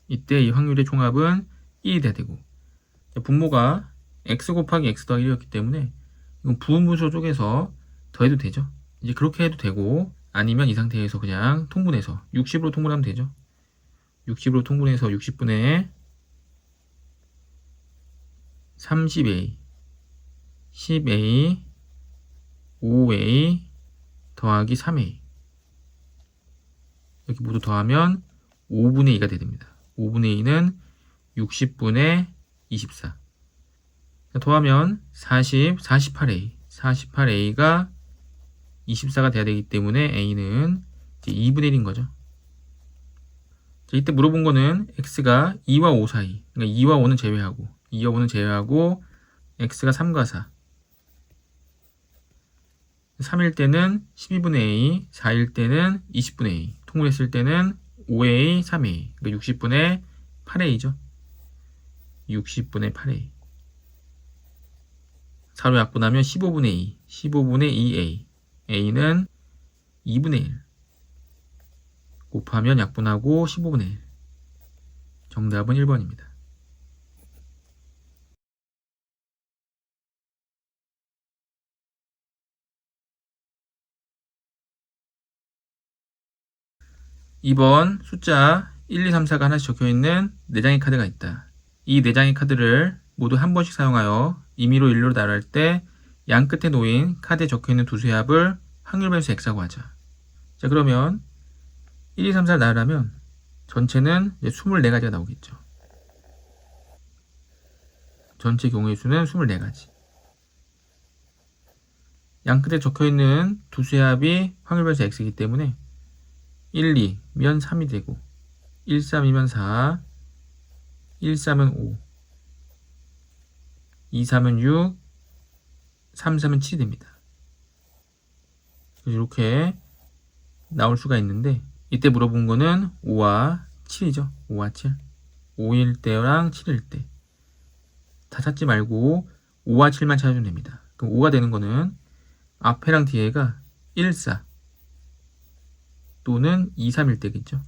이때 이 확률의 총합은 1이 돼야 되고 분모가 x 곱하기 x 더하기 1이었기 때문에 이건 부분분수 쪽에서 더해도 되죠. 이제 그렇게 해도 되고 아니면 이 상태에서 그냥 통분해서 60으로 통분하면 되죠. 60으로 통분해서 60분의 30a 10a 5a 더하기 3a 이렇게 모두 더하면 5분의 2가 됩니다. 5분의 2는 60분의 24 더하면 40, 48a 48a가 24가 돼야 되기 때문에 a는 이제 2분의 1인 거죠. 자, 이때 물어본 거는 x가 2와 5 사이, 그러니까 2와 5는 제외하고 2와 5는 제외하고 x가 3과 4, 3일 때는 12분의 a, 4일 때는 20분의 a, 통분했을 때는 5a, 3a, 그러니까 60분의 8a죠. 60분의 8a. 4로 약분하면 15분의 2, 15분의 2a, a는 2분의 1. 곱하면 약분하고 15분의 1. 정답은 1번입니다. 2번 숫자 1, 2, 3, 4가 하나씩 적혀있는 4장의 카드가 있다. 이 4장의 카드를 모두 한 번씩 사용하여 임의로 일로 나열할 때 양 끝에 놓인 카드에 적혀있는 두 수의 합을 확률 변수 x라고 하자. 자, 그러면 1, 2, 3, 4를 나열하면 전체는 이제 24가지가 나오겠죠. 전체 경우의 수는 24가지. 양 끝에 적혀있는 두 수의 합이 확률 변수 x이기 때문에 1, 2면 3이 되고 1, 3이면 4, 1, 4면 5, 2, 4면 6, 3, 4면 7이 됩니다. 이렇게 나올 수가 있는데 이때 물어본 거는 5와 7이죠. 5와 7. 5일 때랑 7일 때. 다 찾지 말고 5와 7만 찾아주면 됩니다. 그럼 5가 되는 거는 앞에랑 뒤에가 1, 4 또는 2, 3일 때겠죠.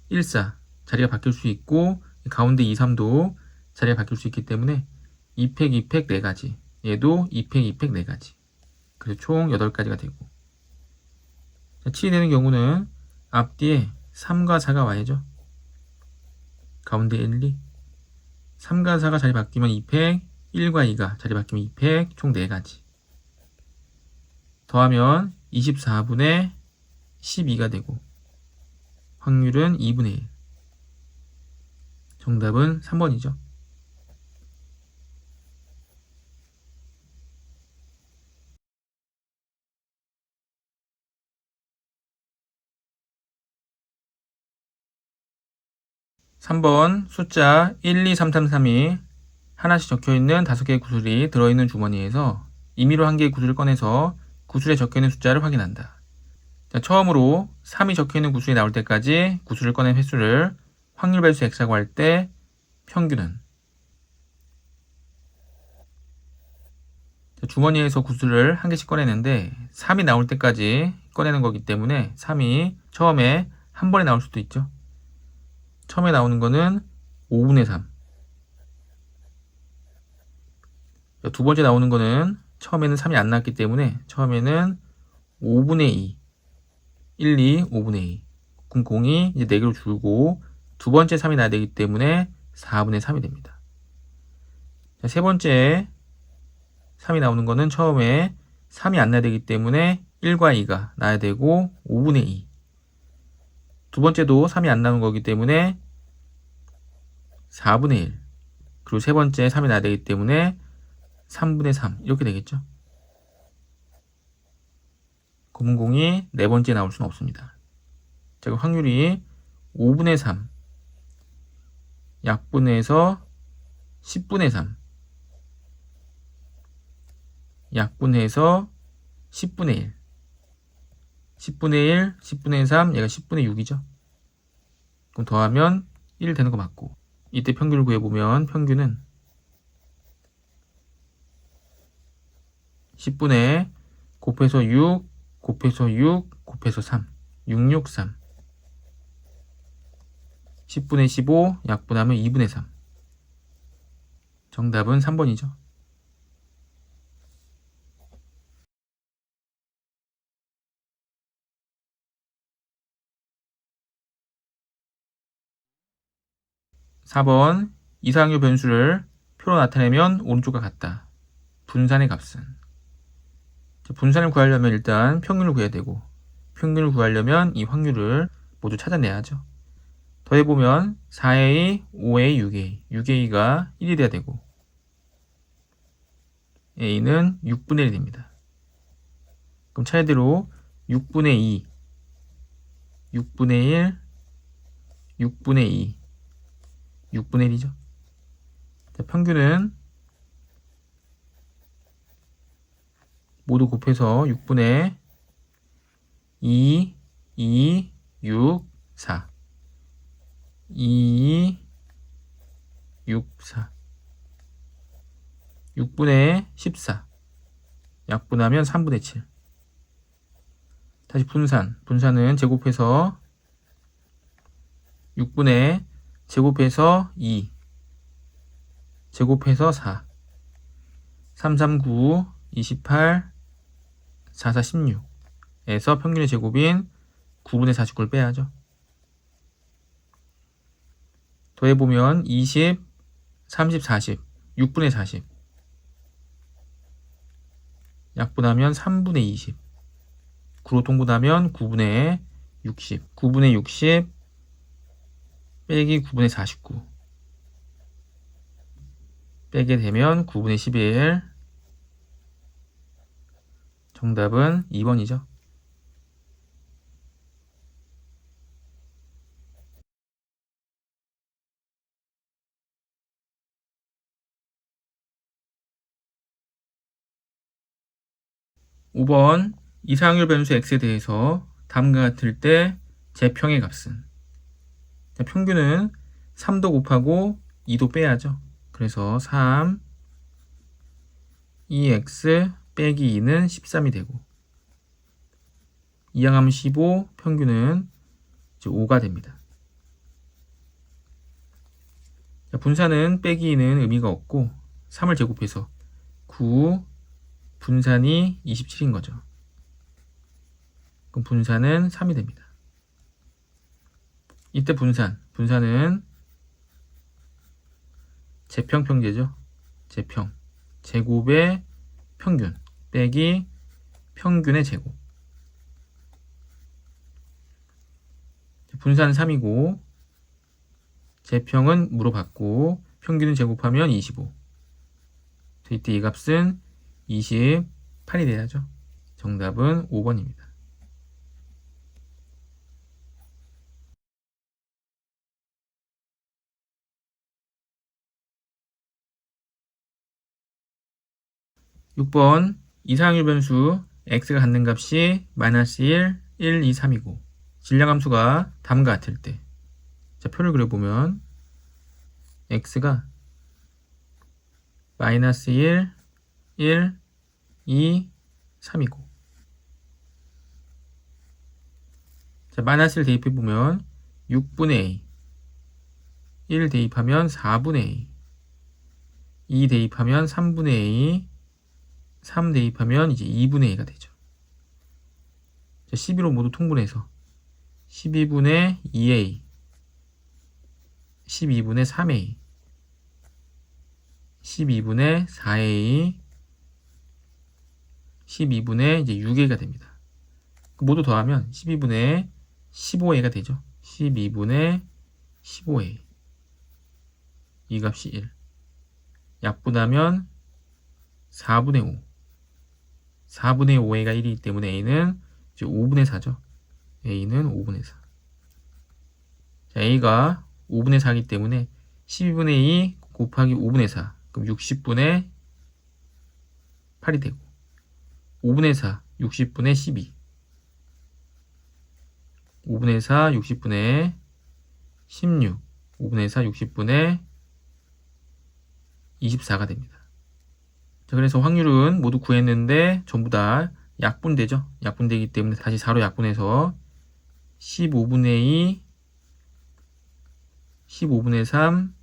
1, 4 자리가 바뀔 수 있고 가운데 2, 3도 자리가 바뀔 수 있기 때문에 2팩, 2팩 4가지. 얘도 2팩, 2팩 4가지. 그래서 총 8가지가 되고. 자, 7이 되는 경우는 앞뒤에 3과 4가 와야죠. 가운데 1, 2. 3과 4가 자리 바뀌면 2팩, 1과 2가 자리 바뀌면 2팩, 총 4가지. 더하면 24분의 12가 되고 확률은 2분의 1. 정답은 3번이죠. 3번 숫자 1, 2, 3, 3, 3이 하나씩 적혀있는 5개의 구슬이 들어있는 주머니에서 임의로 한 개의 구슬을 꺼내서 구슬에 적혀있는 숫자를 확인한다. 자, 처음으로 3이 적혀있는 구슬이 나올 때까지 구슬을 꺼낸 횟수를 확률 배수 x라고 할 때 평균은, 자, 주머니에서 구슬을 한 개씩 꺼내는데 3이 나올 때까지 꺼내는 거기 때문에 3이 처음에 한 번에 나올 수도 있죠. 처음에 나오는 거는 5분의 3. 두 번째 나오는 거는 처음에는 3이 안 나왔기 때문에 처음에는 5분의 2. 1, 2, 5분의 2. 그럼 공이 이제 4개로 줄고 두 번째 3이 나야 되기 때문에 4분의 3이 됩니다. 자, 세 번째 3이 나오는 거는 처음에 3이 안 나야 되기 때문에 1과 2가 나야 되고 5분의 2. 두 번째도 3이 안 나오는 거기 때문에 4분의 1. 그리고 세 번째 3이 나야 되기 때문에 3분의 3. 이렇게 되겠죠. 검은 공이 네 번째 나올 수는 없습니다. 자, 그 확률이 5분의 3. 약분해서 10분의 3. 약분해서 10분의 1. 10분의 1, 10분의 3, 얘가 10분의 6이죠. 그럼 더하면 1 되는 거 맞고. 이때 평균을 구해보면 평균은 10분의 곱해서 6, 곱해서 6, 곱해서 3. 663. 10분의 15, 약분하면 2분의 3. 정답은 3번이죠. 4번 이상률 변수를 표로 나타내면 오른쪽과 같다. 분산의 값은? 분산을 구하려면 일단 평균을 구해야 되고 평균을 구하려면 이 확률을 모두 찾아내야죠. 더해보면 4a, 5a, 6a 6a가 1이 돼야 되고 a는 6분의 1이 됩니다. 그럼 차례대로 6분의 2, 6분의 1, 6분의 2. 6분의 1이죠. 자, 평균은 모두 곱해서 6분의 2, 2, 6, 4. 2, 6, 4. 6분의 14. 약분하면 3분의 7. 다시 분산. 분산은 제곱해서 6분의 제곱해서 2. 제곱해서 4. 3, 3, 9, 28, 4, 4, 16. 에서 평균의 제곱인 9분의 49를 빼야죠. 더해보면 20, 30, 40. 6분의 40. 약분하면 3분의 20. 9로 통분하면 9분의 60. 9분의 60 빼기 9분의 49. 빼게 되면 9분의 11. 정답은 2번이죠. (5번) 이상률 변수 x에 대해서 다음과 같을 때 제평의 값은, 평균은 3도 곱하고 2도 빼야죠. 그래서 3, 2x 빼기 2는 13이 되고, 이항하면 15, 평균은 이제 5가 됩니다. 분산은 빼기 2는 의미가 없고 3을 제곱해서 9, 분산이 27인 거죠. 그럼 분산은 3이 됩니다. 이때 분산은 제평평제죠. 제평. 제곱의 평균 빼기 평균의 제곱. 분산은 3이고 제평은 물어봤고 평균은 제곱하면 25. 이때 이 값은 28이 돼야죠. 정답은 5번입니다. (6번) 이상률 변수 x가 갖는 값이 -1, 1, 2, 3이고 질량함수가 다음과 같을 때, 자, 표를 그려보면 x가 -1, 1, 2, 3이고, 자, -1 대입해보면 6분의 a, 1 대입하면 4분의 a, 2 대입하면 3분의 a, 3 대입하면 이제 2분의 a가 되죠. 자, 12로 모두 통분해서 12분의 2a, 12분의 3a, 12분의 4a, 12분의 이제 6a가 됩니다. 모두 더하면 12분의 15a가 되죠. 12분의 15a. 이 값이 1. 약분하면 4분의 5. 4분의 5a가 1이기 때문에 a는 이제 5분의 4죠. a는 5분의 4. 자, a가 5분의 4이기 때문에 12분의 2 곱하기 5분의 4. 그럼 60분의 8이 되고, 5분의 4, 60분의 12. 5분의 4, 60분의 16. 5분의 4, 60분의 24가 됩니다. 자, 그래서 확률은 모두 구했는데 전부 다 약분되죠. 약분되기 때문에 다시 4로 약분해서 15분의 2, 15분의 3,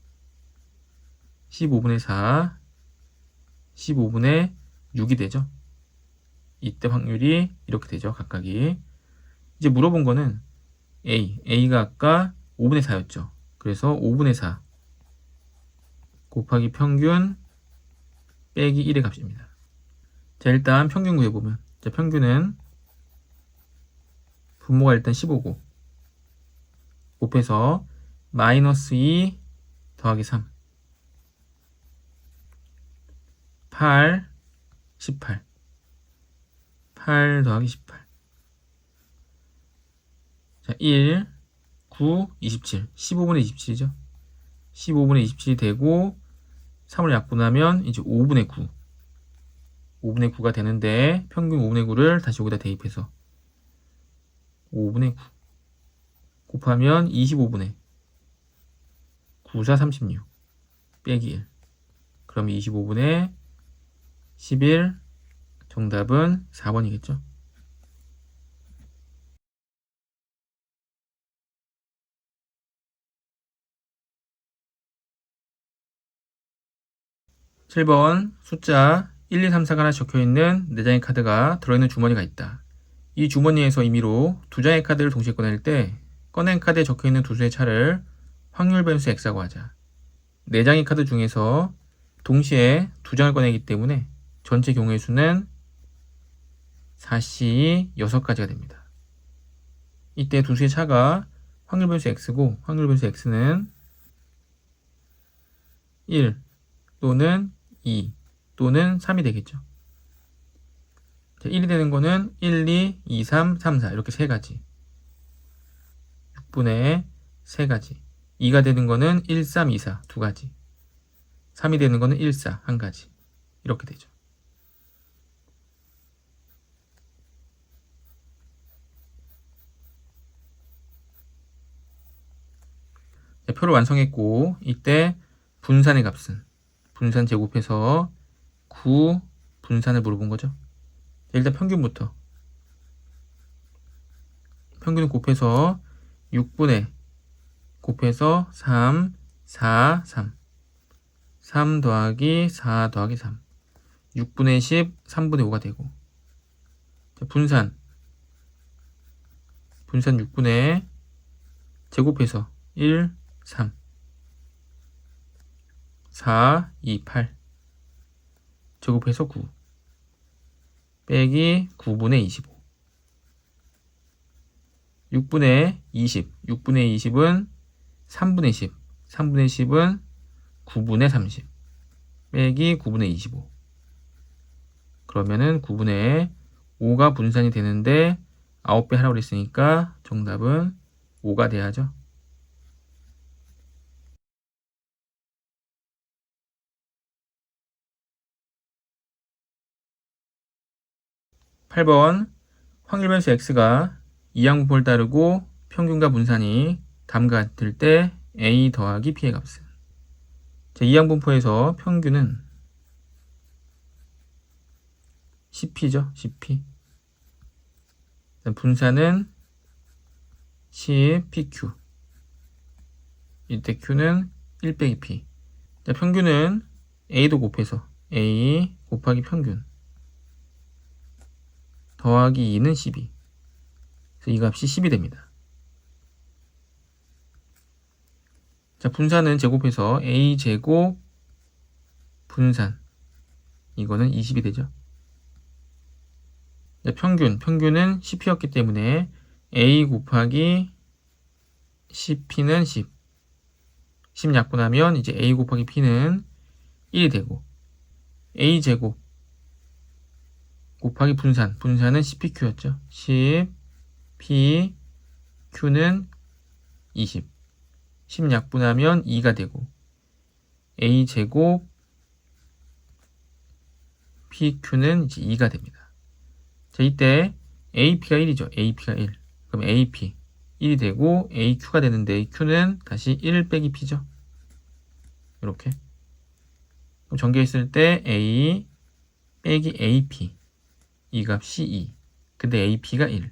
15분의 4, 15분의 6이 되죠. 이때 확률이 이렇게 되죠. 각각이. 이제 물어본 거는 a가 아까 5분의 4였죠. 그래서 5분의 4 곱하기 평균 빼기 1의 값입니다. 자, 일단 평균 구해보면, 자, 평균은 분모가 일단 15고 곱해서 -2 더하기 3, 8, 18. 8 더하기 18. 자, 1, 9, 27. 15분의 27이죠. 15분의 27이 되고 3을 약분하면 이제 5분의 9. 5분의 9가 되는데 평균 5분의 9를 다시 여기다 대입해서 5분의 9 곱하면 25분의 9, 4, 36 빼기 1. 그럼 25분의 11. 정답은 4번이겠죠. 7번 숫자 1, 2, 3, 4가 하나 적혀있는 4장의 카드가 들어있는 주머니가 있다. 이 주머니에서 임의로 2장의 카드를 동시에 꺼낼 때 꺼낸 카드에 적혀있는 두 수의 차를 확률 변수 X라고 하자. 4장의 카드 중에서 동시에 2장을 꺼내기 때문에 전체 경우의 수는 4C 6가지가 됩니다. 이때 두 수의 차가 확률 변수 X고 확률 변수 X는 1 또는 2 또는 3이 되겠죠. 1이 되는 거는 1, 2, 2, 3, 3, 4 이렇게 세 가지. 6분의 세 가지. 2가 되는 거는 1, 3, 2, 4 두 가지. 3이 되는 거는 1, 4 한 가지. 이렇게 되죠. 자, 표를 완성했고 이때 분산의 값은 분산 제곱해서 9 분산을 물어본 거죠. 일단 평균부터 평균을 곱해서 6분의 곱해서 3, 4, 3 3 더하기 4 더하기 3 6분의 10, 3분의 5가 되고 자, 분산 6분의 제곱해서 1, 3 4, 2, 8 제곱해서 9 빼기 9분의 25 6분의 20 6분의 20은 3분의 10 3분의 10은 9분의 30 빼기 9분의 25 그러면은 9분의 5가 분산이 되는데 9배 하라고 그랬으니까 정답은 5가 돼야죠. 8번 확률 변수 x가 이항분포를 따르고 평균과 분산이 다음과 같을 때 a 더하기 p의 값은 자, 이항분포에서 평균은 CP죠. CP. 분산은 CPQ. 이때 Q는 1 빼기 P. 자, 평균은 A도 곱해서 A 곱하기 평균 더하기 2는 12. 그래서 이 값이 10이 됩니다. 자, 분산은 제곱해서 A 제곱 분산 이거는 20이 되죠. 자, 평균은 10P였기 때문에 A 곱하기 10P는 10. 10 약분하면 이제 A 곱하기 P는 1이 되고 A 제곱 곱하기 분산은 10PQ였죠. 10 P Q는 20. 10 약분하면 2가 되고 A 제곱 PQ는 이제 2가 됩니다. 자, 이때 AP가 1이죠. AP가 1. 그럼 AP 1이 되고 AQ가 되는데 Q는 다시 1 빼기 P죠. 이렇게. 그럼 전개했을 때 A 빼기 AP 이 값이 2. 근데 AP가 1.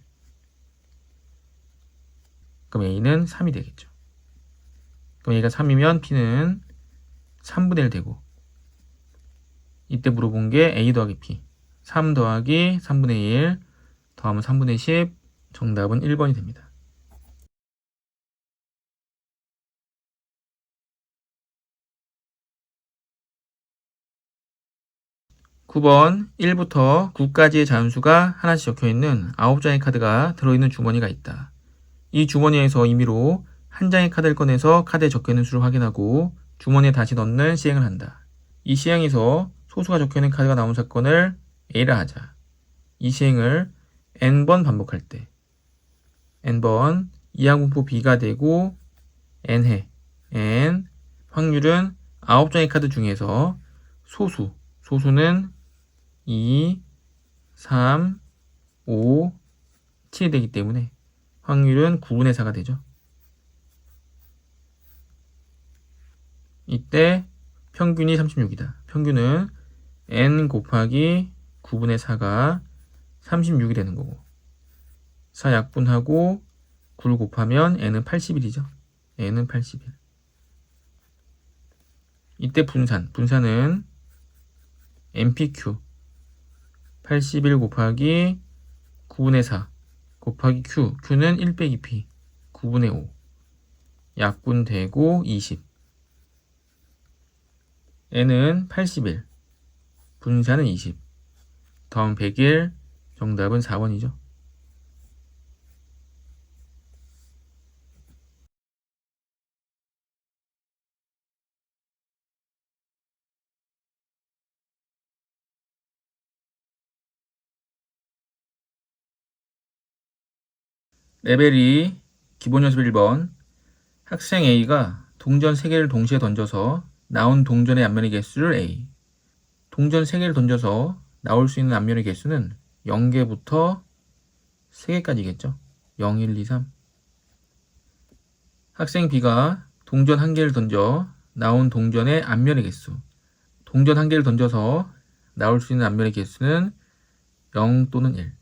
그럼 A는 3이 되겠죠. 그럼 A가 3이면 P는 3분의 1 되고 이때 물어본 게 A 더하기 P 3 더하기 3분의 1 더하면 3분의 10 정답은 1번이 됩니다. 9번 1부터 9까지의 자연수가 하나씩 적혀있는 9장의 카드가 들어있는 주머니가 있다. 이 주머니에서 임의로 한 장의 카드를 꺼내서 카드에 적혀있는 수를 확인하고 주머니에 다시 넣는 시행을 한다. 이 시행에서 소수가 적혀있는 카드가 나온 사건을 A라 하자. 이 시행을 n번 반복할 때 n번 이항분포 B가 되고 N해. N. 확률은 9장의 카드 중에서 소수는 2, 3, 5, 7이 되기 때문에 확률은 9분의 4가 되죠. 이때 평균이 36이다. 평균은 N 곱하기 9분의 4가 36이 되는 거고 4 약분하고 9를 곱하면 N은 81이죠. N은 81. 이때 분산은 MPQ 81 곱하기 9분의 4 곱하기 Q는 1 빼기 P 9분의 5 약분되고 20. N은 81 분산은 20 더하면 101. 정답은 4번이죠. 레벨 2 기본 연습 1번. 학생 A가 동전 3개를 동시에 던져서 나온 동전의 앞면의 개수를 A. 동전 3개를 던져서 나올 수 있는 앞면의 개수는 0개부터 3개까지겠죠. 0, 1, 2, 3. 학생 B가 동전 1개를 던져 나온 동전의 앞면의 개수. 동전 1개를 던져서 나올 수 있는 앞면의 개수는 0 또는 1.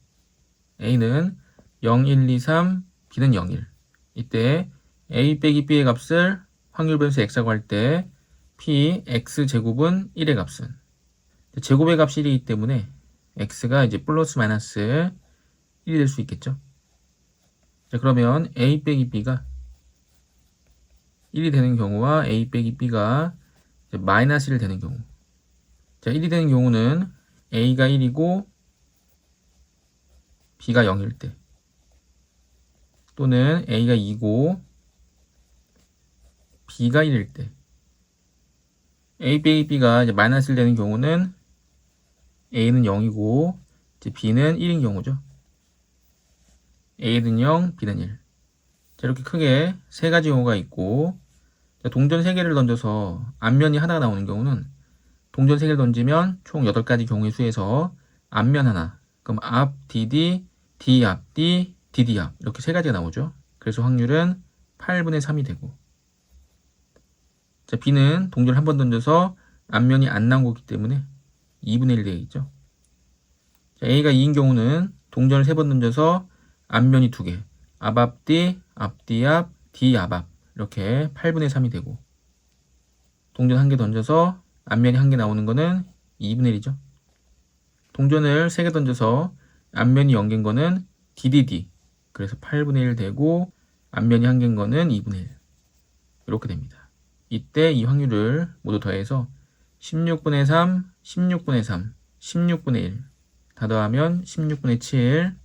A는 0, 1, 2, 3, B는 0, 1. 이때 A 빼기 B의 값을 확률 변수 X라고 할 때 P, X제곱은 1의 값은 제곱의 값이 1이기 때문에 X가 이제 플러스 마이너스 1이 될 수 있겠죠. 자, 그러면 A 빼기 B가 1이 되는 경우와 A 빼기 B가 마이너스 1 되는 경우. 자, 1이 되는 경우는 A가 1이고 B가 0일 때. 또는 A가 2고 B가 1일 때. A 빼기 B가 이제 마이너스 1 되는 경우는 A는 0이고 이제 B는 1인 경우죠. A는 0, B는 1. 자, 이렇게 크게 세 가지 경우가 있고 자, 동전 3개를 던져서 앞면이 하나가 나오는 경우는 동전 3개를 던지면 총 8가지 경우의 수에서 앞면 하나 그럼 앞 DD, D 앞 D, DD 앞 이렇게 세 가지가 나오죠. 그래서 확률은 8분의 3이 되고 자, B는 동전을 한 번 던져서 앞면이 안 나온 거기 때문에 2분의 1 되겠죠. 자, A가 2인 경우는 동전을 3번 던져서 앞면이 2개 앞 D, 앞 D 앞, D 앞 이렇게 8분의 3이 되고 동전 1개 던져서 앞면이 1개 나오는 거는 2분의 1이죠. 동전을 3개 던져서 앞면이 0개인 거는 DDD 그래서 8분의 1 되고 앞면이 1개인 거는 2분의 1 이렇게 됩니다. 이때 이 확률을 모두 더해서 16분의 3, 16분의 3, 16분의 1 다 더하면 16분의 7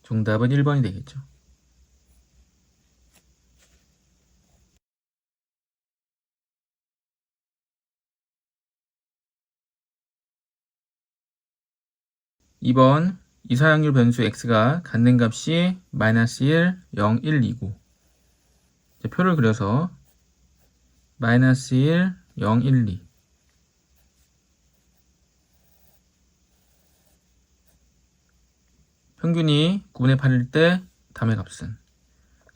정답은 1번이 되겠죠. (2번) 이사항률 변수 x가 갖는 값이 마이너스 1, 0, 1, 2고 표를 그려서 마이너스 1, 0, 1, 2 평균이 9분의 8일 때 담의 값은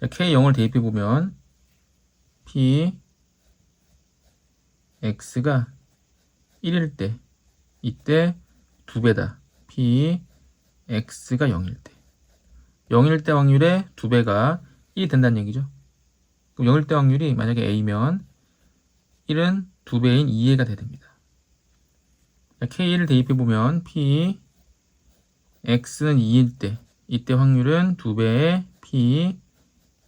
K0을 대입해보면 P X가 1일 때 이때 2배다. P X가 0일 때 0일 때 확률의 2배가 1이 된다는 얘기죠. 그럼 0일 때 확률이 만약에 A면 1은 2배인 2A가 돼야 됩니다. K1을 대입해보면 P X는 2일 때 이때 확률은 2배의 P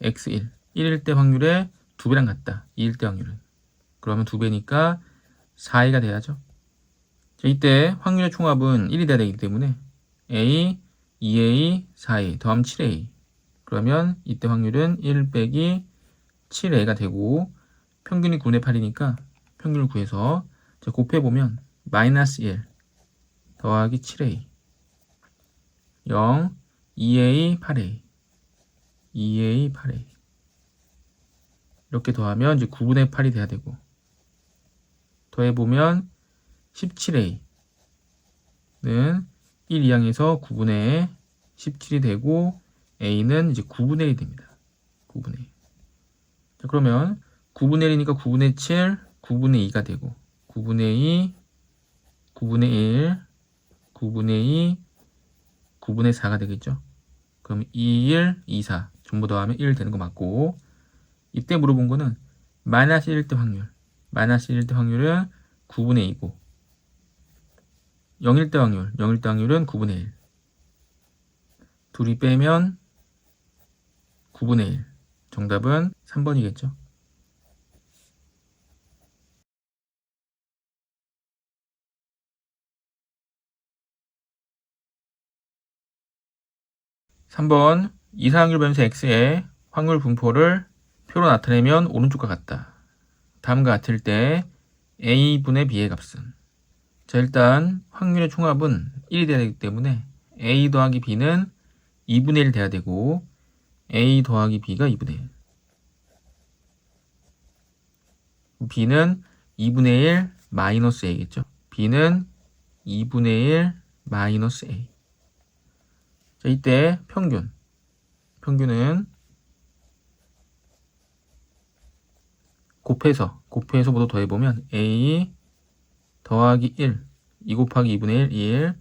X1 1일 때 확률의 2배랑 같다. 2일 때 확률은 그러면 2배니까 4A가 돼야죠. 자, 이때 확률의 총합은 1이 돼야 되기 때문에 A, 2A, 4A 더하면 7A 그러면 이때 확률은 1 빼기 7A가 되고 평균이 9분의 8이니까 평균을 구해서 곱해보면 마이너스 1 더하기 7A 0, 2A, 8A 2A, 8A. 이렇게 더하면 이제 9분의 8이 돼야 되고, 더해보면 17A는 1 이항에서 9분의 17이 되고, A는 이제 9분의 1이 됩니다. 9분의 1. 자, 그러면 9분의 1이니까 9분의 7, 9분의 2가 되고, 9분의 2, 9분의 1, 9분의 2, 9분의 4가 되겠죠. 그럼 2, 1, 2, 4 전부 더하면 1 되는 거 맞고, 이때 물어본 거는 마이너스 1일 때 확률. 마이너스 1일 때 확률은 9분의 2고, 0일 때 확률. 0일 때 확률은 9분의 1. 둘이 빼면 9분의 1. 정답은 3번이겠죠. (3번) 이상확률 변수 x의 확률 분포를 표로 나타내면 오른쪽과 같다. 다음과 같을 때 a분의 b의 값은, 자, 일단 확률의 총합은 1이 돼야 되기 때문에 a 더하기 b는 2분의 1 돼야 되고, a 더하기 b가 2분의 1. b는 2분의 1 마이너스 a겠죠. b는 2분의 1 마이너스 a. 자, 이때 평균은 곱해서 모두 더해보면 a 더하기 1, 2 곱하기 2분의 1,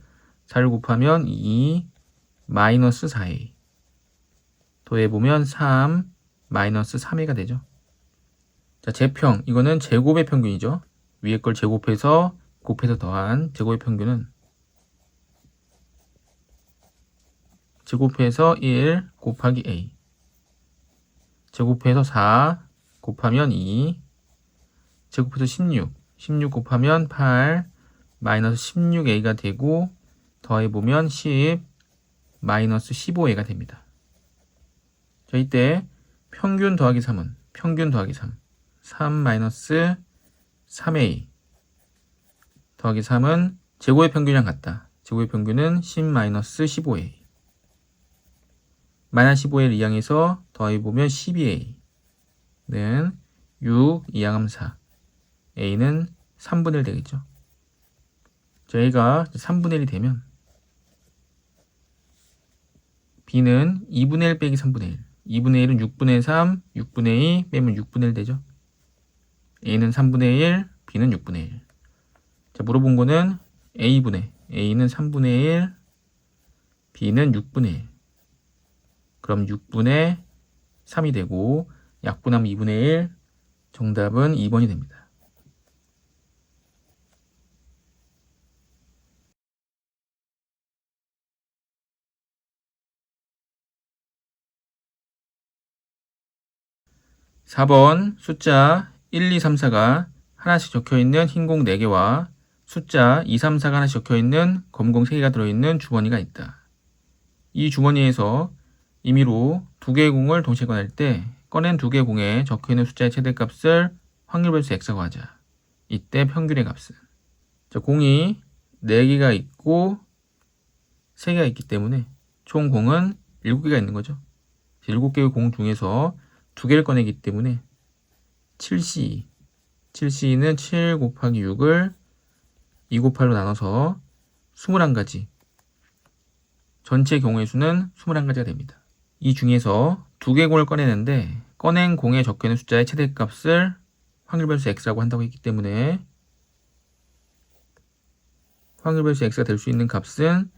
4를 곱하면 2 마이너스 4a. 더해보면 3 마이너스 3a가 되죠. 자, 제평, 이거는 제곱의 평균이죠. 위에 걸 제곱해서 곱해서 더한 제곱의 평균은 제곱해서 1 곱하기 a, 제곱해서 4 곱하면 2, 제곱해서 16 곱하면 8 마이너스 16a가 되고, 더해보면 10 마이너스 15a가 됩니다. 자, 이때 평균 더하기 3은 평균 더하기 3 마이너스 3a 더하기 3은 제곱의 평균이랑 같다. 제곱의 평균은 10 마이너스 15a. 마이너스 15a를 이항해서 더해보면 12a는 6 이항하면 4. a는 3분의 1 되겠죠. 저희가 3분의 1이 되면 b는 2분의 1 빼기 3분의 1. 2분의 1은 6분의 3, 6분의 2 빼면 6분의 1 되죠. a는 3분의 1, b는 6분의 1. 자, 물어본 거는 a는 3분의 1, b는 6분의 1. 그럼 6분의 3이 되고, 약분하면 2분의 1. 정답은 2번이 됩니다. (4번) 숫자 1, 2, 3, 4가 하나씩 적혀있는 흰 공 4개와 숫자 2, 3, 4가 하나씩 적혀있는 검은 공 3개가 들어있는 주머니가 있다. 이 주머니에서 임의로 2개의 공을 동시에 꺼낼 때 꺼낸 2개의 공에 적혀있는 숫자의 최대값을 확률변수 x라고 하자. 이때 평균의 값은, 자, 공이 4개가 있고 3개가 있기 때문에 총 공은 7개가 있는 거죠. 7개의 공 중에서 2개를 꺼내기 때문에 7C2는 7 곱하기 6을 2 곱하기로 나눠서 21가지, 전체 경우의 수는 21가지가 됩니다. 이 중에서 2개의 공을 꺼내는데 꺼낸 공에 적혀있는 숫자의 최대값을 확률변수 x라고 한다고 했기 때문에 확률변수 x가 될 수 있는 값은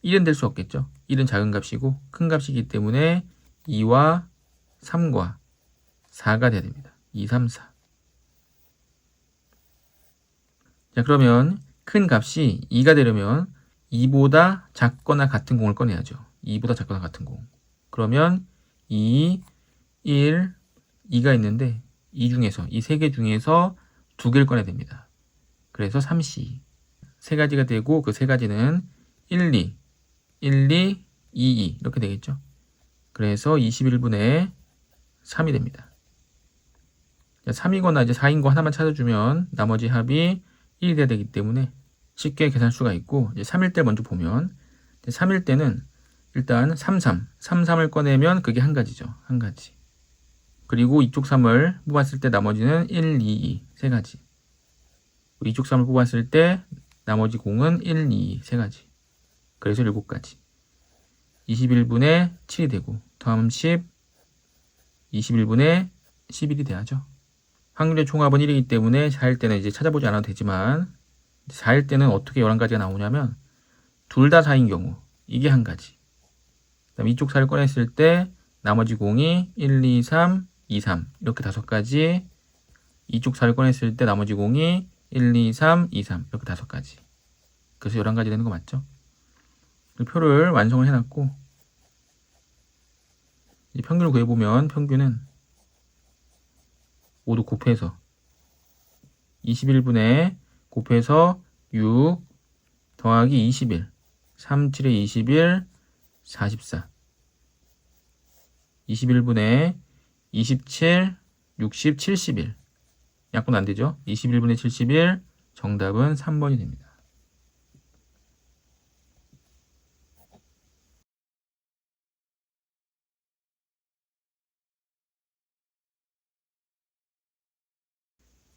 1은 될 수 없겠죠. 1은 작은 값이고 큰 값이기 때문에 2와 3과 4가 돼야 됩니다. 2, 3, 4. 자, 그러면 큰 값이 2가 되려면 2보다 작거나 같은 공을 꺼내야죠. 2보다 작거나 같은 공. 그러면 2, 1, 2가 있는데 이 3개 중에서 2개를 꺼내야 됩니다. 그래서 3C. 3가지가 되고 그 3가지는 1, 2, 2, 2 이렇게 되겠죠. 그래서 21분의 3이 됩니다. 3이거나 이제 4인 거 하나만 찾아주면 나머지 합이 1이 돼야 되기 때문에 쉽게 계산할 수가 있고, 이제 3일 때 먼저 보면, 3일 때는 일단 33을 꺼내면 그게 한 가지죠. 한 가지. 그리고 이쪽 3을 뽑았을 때 나머지는 1, 2, 2, 세 가지. 이쪽 3을 뽑았을 때 나머지 공은 1, 2, 2, 세 가지. 그래서 7가지. 21분의 7이 되고 더하면 10, 21분의 11이 돼야죠. 확률의 총합은 1이기 때문에 4일 때는 이제 찾아보지 않아도 되지만 4일 때는 어떻게 11가지가 나오냐면 둘 다 4인 경우 이게 한 가지. 그다음 이쪽 4를 꺼냈을 때 나머지 공이 1, 2, 3, 2, 3 이렇게 5가지. 이쪽 4를 꺼냈을 때 나머지 공이 1, 2, 3, 2, 3 이렇게 5가지. 그래서 11가지 되는 거 맞죠? 표를 완성을 해놨고 이 평균을 구해보면 평균은 모두 곱해서 21분에 곱해서 6 더하기 21 3, 7에 21 44 21분에 27 60 71 약분 안되죠? 21분의 71 정답은 3번이 됩니다.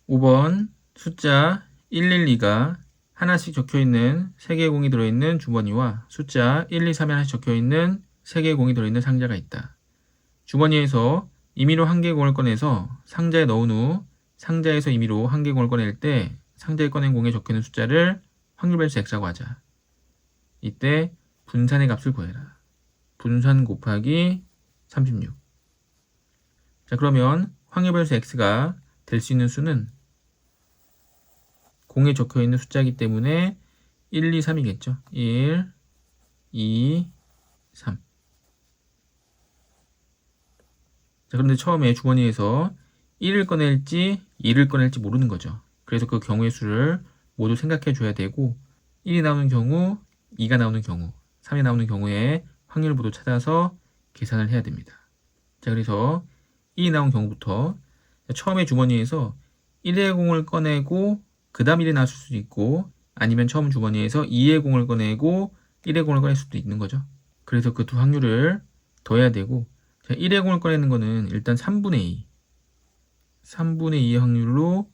(5번) 숫자 112가 하나씩 적혀있는 3개의 공이 들어있는 주머니와 숫자 1, 2, 3에 하나씩 적혀있는 3개의 공이 들어있는 상자가 있다. 주머니에서 임의로 1개의 공을 꺼내서 상자에 넣은 후 상자에서 임의로 1개의 공을 꺼낼 때 상자에 꺼낸 공에 적혀있는 숫자를 확률변수 x라고 하자. 이때 분산의 값을 구해라. 분산 곱하기 36. 자, 그러면 확률변수 x가 될 수 있는 수는 공에 적혀있는 숫자이기 때문에 1, 2, 3이겠죠. 1, 2, 3. 자, 그런데 처음에 주머니에서 1을 꺼낼지 2를 꺼낼지 모르는 거죠. 그래서 그 경우의 수를 모두 생각해 줘야 되고 1이 나오는 경우, 2가 나오는 경우, 3이 나오는 경우에 확률을 모두 찾아서 계산을 해야 됩니다. 자, 그래서 1이 나온 경우부터 처음에 주머니에서 1의 공을 꺼내고 그 다음 1이 나왔을 수도 있고 아니면 처음 주머니에서 2의 공을 꺼내고 1의 공을 꺼낼 수도 있는 거죠. 그래서 그 두 확률을 더해야 되고 1의 공을 꺼내는 거는 일단 3분의 2 3분의 2의 확률로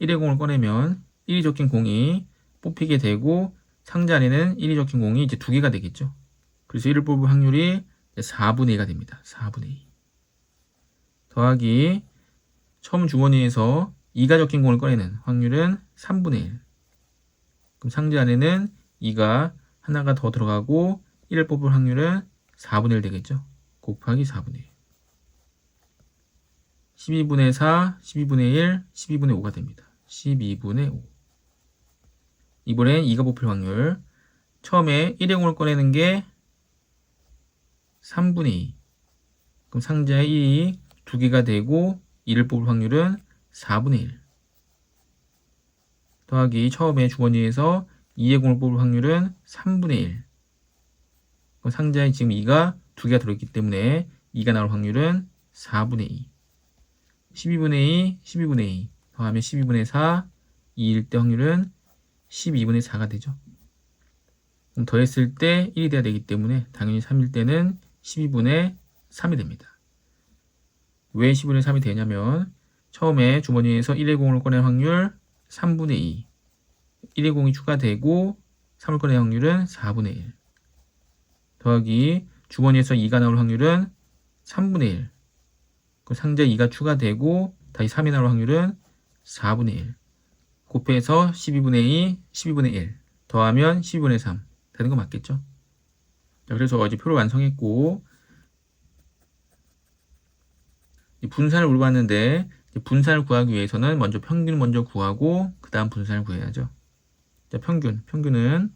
1의 공을 꺼내면 1이 적힌 공이 뽑히게 되고 상자 안에는 1이 적힌 공이 이제 2개가 되겠죠. 그래서 1을 뽑을 확률이 4분의 2가 됩니다. 4분의 2 더하기 처음 주머니에서 2가 적힌 공을 꺼내는 확률은 3분의 1. 그럼 상자 안에는 2가 하나가 더 들어가고 1을 뽑을 확률은 4분의 1 되겠죠. 곱하기 4분의 1. 12분의 4, 12분의 1, 12분의 5가 됩니다. 12분의 5. 이번엔 2가 뽑힐 확률. 처음에 1의 공을 꺼내는 게 3분의 2. 그럼 상자에 1이 2개가 되고 2를 뽑을 확률은 4분의 1. 더하기 처음에 주머니에서 2의 공을 뽑을 확률은 3분의 1. 그럼 상자에 지금 2가 2개가 들어있기 때문에 2가 나올 확률은 4분의 2. 12분의 2, 12분의 2 더하면 12분의 4, 2일 때 확률은 12분의 4가 되죠. 그럼 더했을 때 1이 돼야 되기 때문에 당연히 3일 때는 12분의 3이 됩니다. 왜 10분의 3이 되냐면 처음에 주머니에서 1의 공을 꺼낼 확률 3분의 2 1의 공이 추가되고 3을 꺼낼 확률은 4분의 1 더하기 주머니에서 2가 나올 확률은 3분의 1 그 상자에 2가 추가되고 다시 3이 나올 확률은 4분의 1 곱해서 12분의 2 12분의 1 더하면 12분의 3 되는 거 맞겠죠? 자, 그래서 이제 표를 완성했고 분산을 물어봤는데 분산을 구하기 위해서는 먼저 평균을 먼저 구하고 그 다음 분산을 구해야죠. 자, 평균은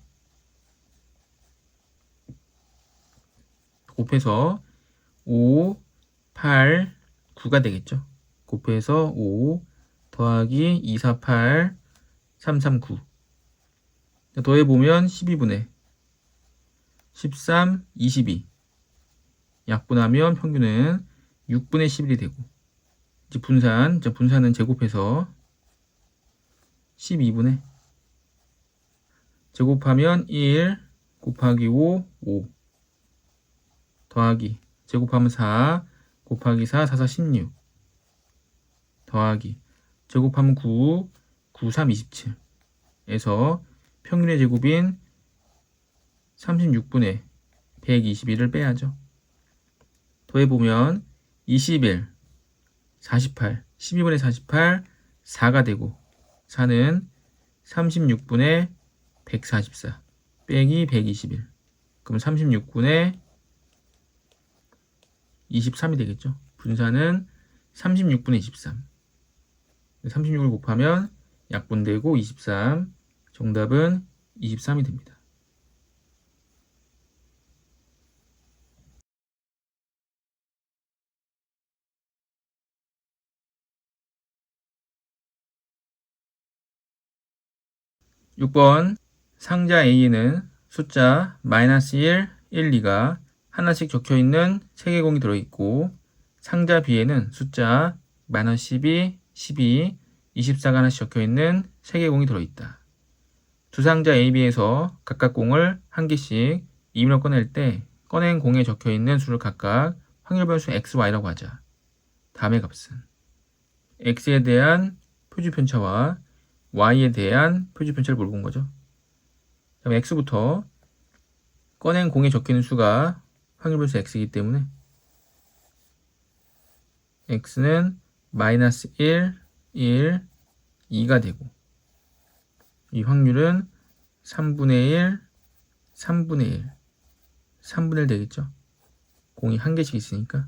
곱해서 5, 8, 9가 되겠죠. 곱해서 5 더하기 2, 4, 8, 3, 3, 9 더해보면 12분의 13, 22 약분하면 평균은 6분의 11이 되고 이제 분산은 제곱해서 12분의 제곱하면 1 곱하기 5, 5 더하기 제곱하면 4 곱하기 4 4 4 16 더하기 제곱하면 9 9 3 27 에서 평균의 제곱인 36분의 121을 빼야죠. 더해보면 21 48 12분의 48 4가 되고 4는 36분의 144 빼기 121 그럼 36분의 23이 되겠죠. 분산은 36분의 23 36을 곱하면 약분되고 23 정답은 23이 됩니다. 6번 상자 A에는 숫자 -1, 1, 2가 하나씩 적혀있는 3개공이 들어있고 상자 B에는 숫자 -12, 12, 24가 하나씩 적혀있는 3개공이 들어있다. 두 상자 A, B에서 각각 공을 한 개씩 임의로 꺼낼 때 꺼낸 공에 적혀있는 수를 각각 확률 변수 x, y라고 하자. 다음의 값은 x에 대한 표준 편차와 y에 대한 표준 편차를 물어본 거죠. 그럼 x부터 꺼낸 공에 적혀있는 수가 확률 변수 x이기 때문에 x는 -1, 1, 2가 되고 이 확률은 3분의 1, 3분의 1, 3분의 1 되겠죠. 공이 한 개씩 있으니까.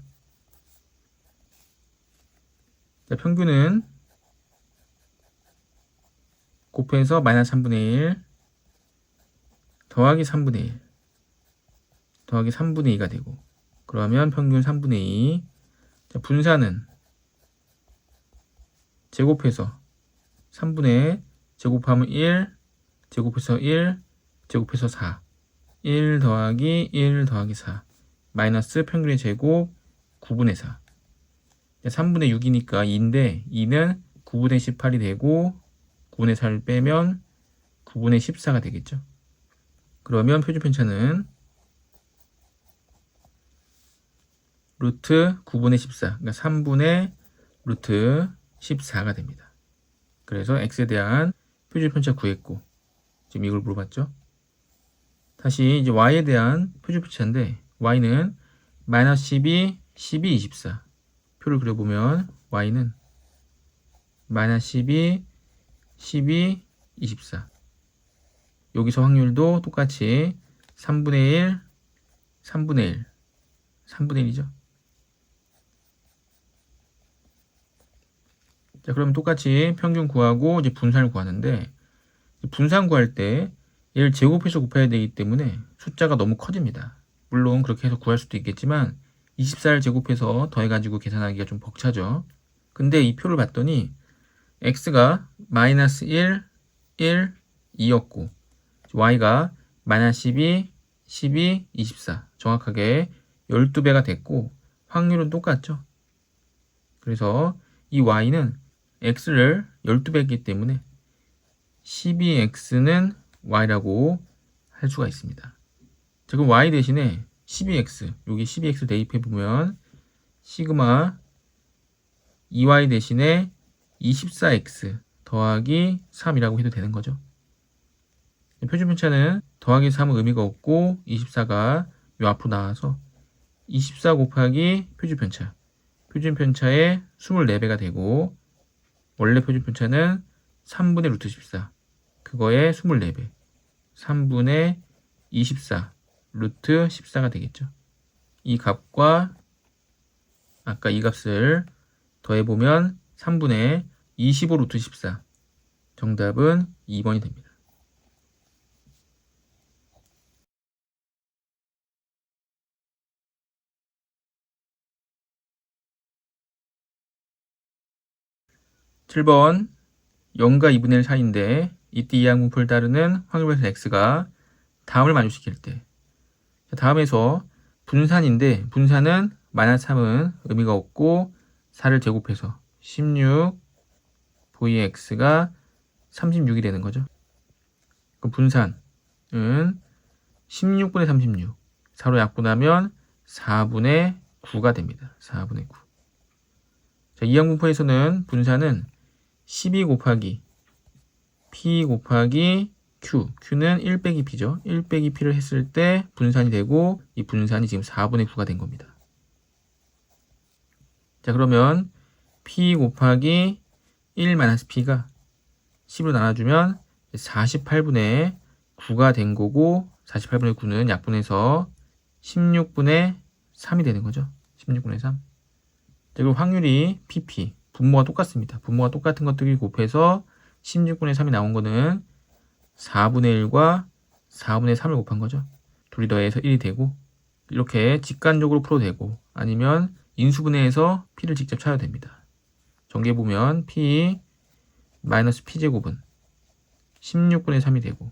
자, 평균은 곱해서 -3분의 1 더하기 3분의 1 더하기 3분의 2가 되고 그러면 평균 3분의 2. 자, 분산은 제곱해서 3분의 제곱하면 1 제곱해서 1 제곱해서 4 1 더하기 1 더하기 4 마이너스 평균의 제곱 9분의 4 3분의 6이니까 2인데 2는 9분의 18이 되고 9분의 4를 빼면 9분의 14가 되겠죠. 그러면 표준 편차는 루트 9분의 14 그러니까 3분의 루트 14가 됩니다. 그래서 x에 대한 표준 편차 구했고 지금 이걸 물어봤죠. 다시 이제 y에 대한 표준 편차인데 y는 -12, 12, 24 표를 그려보면 y는 -12, 12, 24 여기서 확률도 똑같이 3분의 1, 3분의 1, 3분의 1이죠. 자, 그럼 똑같이 평균 구하고 이제 분산을 구하는데 분산 구할 때 얘를 제곱해서 곱해야 되기 때문에 숫자가 너무 커집니다. 물론 그렇게 해서 구할 수도 있겠지만 24를 제곱해서 더해가지고 계산하기가 좀 벅차죠. 근데 이 표를 봤더니 x가 -1, 1, 2였고 y가 -12, 12, 24 정확하게 12배가 됐고 확률은 똑같죠. 그래서 이 y는 x를 12배이기 때문에 12x는 y라고 할 수가 있습니다. 자, 그럼 y 대신에 12x 여기 12x 대입해 보면 시그마 2y 대신에 24x 더하기 3이라고 해도 되는 거죠. 표준 편차는 더하기 3은 의미가 없고 24가 요 앞으로 나와서 24 곱하기 표준 편차 표준 편차의 24배가 되고 원래 표준 편차는 3분의 루트 14 그거의 24배 3분의 24 루트 14가 되겠죠. 이 값과 아까 이 값을 더해보면 3분의 25 루트 14 정답은 2번이 됩니다. (7번) 0과 2분의 1 사이인데 이때 이항분포를 따르는 확률변수 x가 다음을 만족시킬 때 다음에서 분산인데 분산은 -3은 의미가 없고 4를 제곱해서 16 vx가 36이 되는 거죠. 그럼 분산은 16분의 36 4로 약분하면 4분의 9가 됩니다. 4분의 9. 자, 이항분포에서는 분산은 12 곱하기 P 곱하기 Q. Q는 1 빼기 P죠. 1 빼기 P를 했을 때 분산이 되고 이 분산이 지금 4분의 9가 된 겁니다. 자, 그러면 P 곱하기 1-P가 10으로 나눠주면 48분의 9가 된 거고 48분의 9는 약분해서 16분의 3이 되는 거죠. 16분의 3. 그리고 확률이 PP, 분모가 똑같습니다. 분모가 똑같은 것들이 곱해서 16분의 3이 나온 거는 4분의 1과 4분의 3을 곱한 거죠. 둘이 더해서 1이 되고 이렇게 직관적으로 풀어도 되고 아니면 인수분해해서 P를 직접 찾아도 됩니다. 전개 보면 P 마이너스 P제곱은 16분의 3이 되고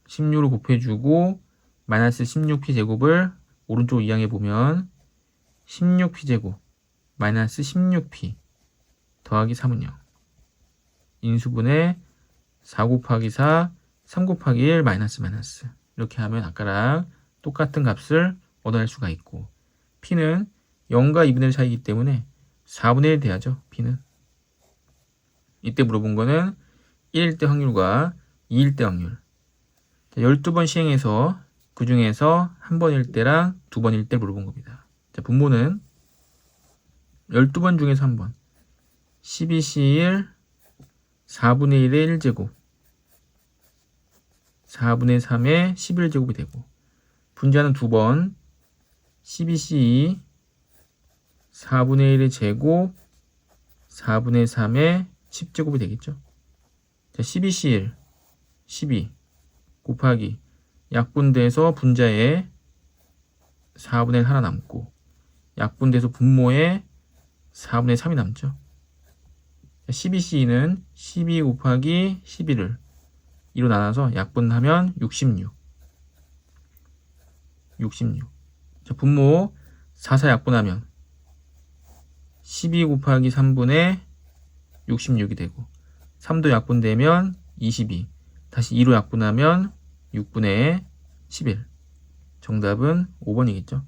16을 곱해주고 마이너스 16P제곱을 오른쪽 이항에 보면 16P제곱 마이너스 16P 더하기 3은 0. 인수분해 4 곱하기 4, 3 곱하기 1 마이너스 마이너스. 이렇게 하면 아까랑 똑같은 값을 얻어낼 수가 있고 P는 0과 2분의 1 차이기 때문에 4분의 1 돼야죠. P는. 이때 물어본 거는 1일 때 확률과 2일 때 확률. 12번 시행해서 그 중에서 한 번일 때랑 두 번일 때 물어본 겁니다. 자, 분모는 12번 중에서 한 번. 12C1 4분의 1의 1제곱 4분의 3의 11제곱이 되고 분자는 두 번 12C2 4분의 1의 제곱 4분의 3의 10제곱이 되겠죠. 자, 12C1 12 곱하기 약분돼서 분자에 4분의 1 하나 남고 약분돼서 분모에 4분의 3이 남죠. 12C는 12 곱하기 11을 2로 나눠서 약분하면 66. 66. 자, 분모 4사 약분하면 12 곱하기 3분의 66이 되고 3도 약분되면 22. 다시 2로 약분하면 6분의 11. 정답은 5번이겠죠.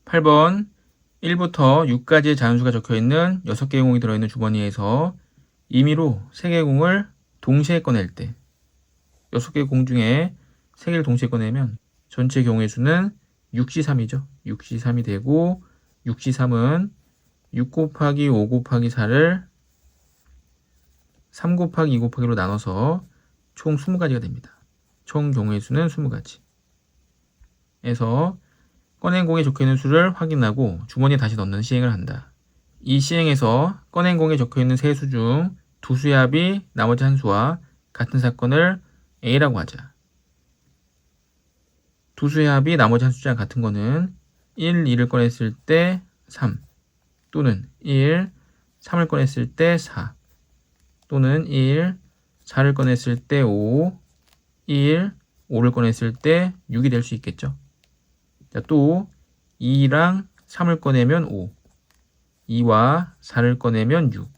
8번 1부터 6까지의 자연수가 적혀있는 6개의 공이 들어있는 주머니에서 임의로 3개의 공을 동시에 꺼낼 때 6개의 공 중에 3개를 동시에 꺼내면 전체 경우의 수는 6C3이죠. 6C3이 되고 6C3은 6 곱하기 5 곱하기 4를 3 곱하기 2 곱하기로 나눠서 총 20가지가 됩니다. 총 경우의 수는 20가지. 에서 꺼낸 공에 적혀있는 수를 확인하고 주머니에 다시 넣는 시행을 한다. 이 시행에서 꺼낸 공에 적혀있는 세 수 중 두 수의 합이 나머지 한 수와 같은 사건을 A라고 하자. 두 수의 합이 나머지 한 숫자랑 같은 거는 1, 2를 꺼냈을 때 3 또는 1, 3을 꺼냈을 때 4 또는 1, 4를 꺼냈을 때 5, 1, 5를 꺼냈을 때 6이 될 수 있겠죠. 자, 또 2랑 3을 꺼내면 5, 2와 4를 꺼내면 6,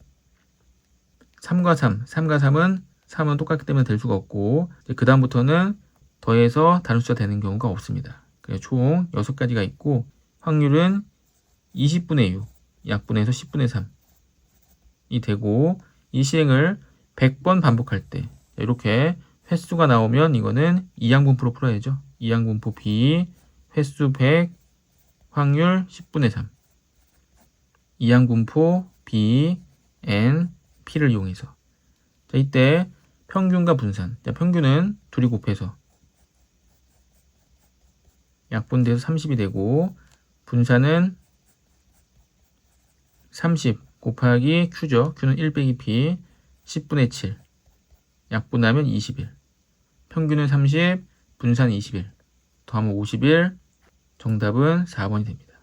3과 3, 3과 3은 똑같기 때문에 될 수가 없고 그 다음부터는 더해서 다른 숫자 되는 경우가 없습니다. 그래서 총 6가지가 있고 확률은 20분의 6, 약분해서 10분의 3이 되고 이 시행을 100번 반복할 때 이렇게 횟수가 나오면 이거는 이항분포로 풀어야죠. 이항분포 B 횟수 100 확률 10분의 3 이항분포 B, N, P를 이용해서 자, 이때 평균과 분산 자, 평균은 둘이 곱해서 약분돼서 30이 되고 분산은 30 곱하기 Q죠. Q는 1 빼기 P 10분의 7 약분하면 21 평균은 30 분산 21 더하면 51 정답은 4번이 됩니다.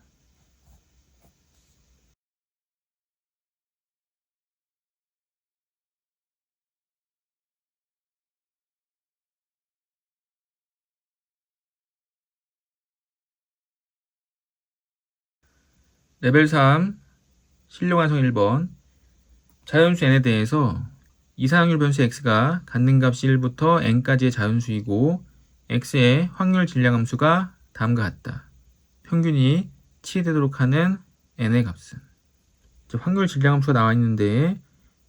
레벨 3 실력 완성 1번. 자연수 n에 대해서 이상확률 변수 x가 갖는 값이 1부터 n까지의 자연수이고 x의 확률 질량 함수가 다음과 같다. 평균이 치되도록 하는 n의 값은. 확률 질량 함수가 나와 있는데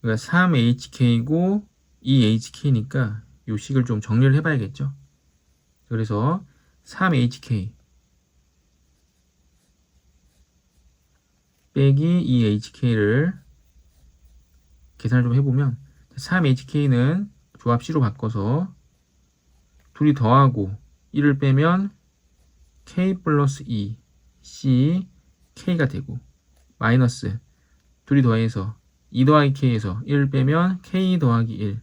여기가 3hk이고 2hk니까 이 식을 좀 정리를 해봐야겠죠. 그래서 3hk 빼기 2hk를 계산을 좀 해보면 3hk는 조합 C로 바꿔서 둘이 더하고 1을 빼면 k 플러스 2 C k가 되고 마이너스 둘이 더해서 2 더하기 k에서 1을 빼면 k 더하기 1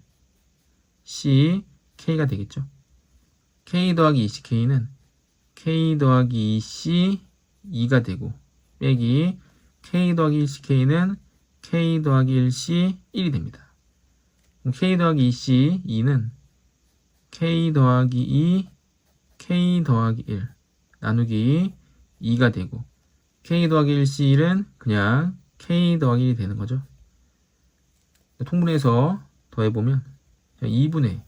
C k가 되겠죠. k 더하기 2ck는 k 더하기 2c 2가 되고 빼기 k 더하기 1ck는 k 더하기 1c 1이 됩니다. k 더하기 2c 2는 k 더하기 2 k 더하기 1 나누기 2가 되고 k 더하기 1c 1은 그냥 k 더하기 1이 되는 거죠. 통분해서 더해보면 2분의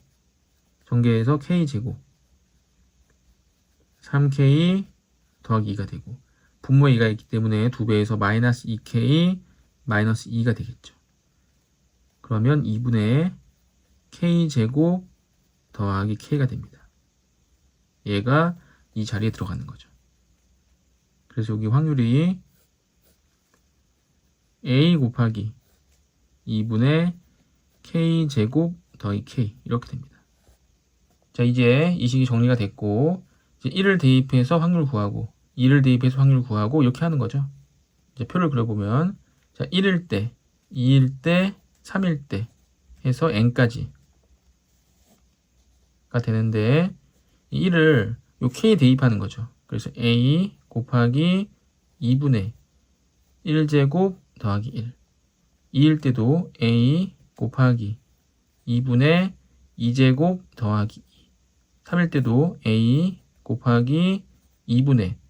전개해서 k제곱 3k 더하기 2가 되고 분모에 2가 있기 때문에 2배에서 마이너스 2k 마이너스 2가 되겠죠. 그러면 2분의 k제곱 더하기 k가 됩니다. 얘가 이 자리에 들어가는 거죠. 그래서 여기 확률이 a 곱하기 2분의 k제곱 더하기 k 이렇게 됩니다. 자, 이제 이 식이 정리가 됐고 이제 1을 대입해서 확률 구하고 2를 대입해서 확률 구하고 이렇게 하는 거죠. 이제 표를 그려보면 자, 1일 때, 2일 때, 3일 때 해서 n까지가 되는데 1을 요 k에 대입하는 거죠. 그래서 a 곱하기 2분의 1제곱 더하기 1 2일 때도 a 곱하기 2분의 2제곱 더하기 2 3일 때도 a 곱하기 2분의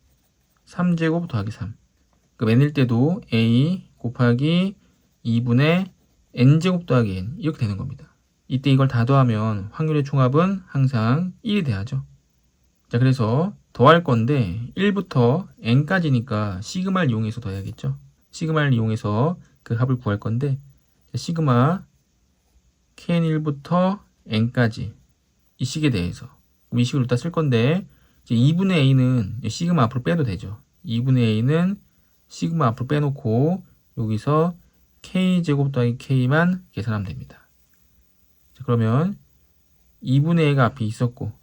3제곱 더하기 3 그럼 n일 때도 a 곱하기 2분의 n제곱 더하기 n 이렇게 되는 겁니다. 이때 이걸 다 더하면 확률의 총합은 항상 1이 돼야죠. 자, 그래서 더할 건데 1부터 n까지니까 시그마를 이용해서 더해야겠죠. 시그마를 이용해서 그 합을 구할 건데 시그마 kn1부터 n까지 이 식에 대해서 이 식을 일단 쓸 건데 이제 2분의 a는 시그마 앞으로 빼도 되죠. 2분의 a는 시그마 앞으로 빼놓고 여기서 k제곱 더하기 k만 계산하면 됩니다. 자, 그러면 2분의 a가 앞에 있었고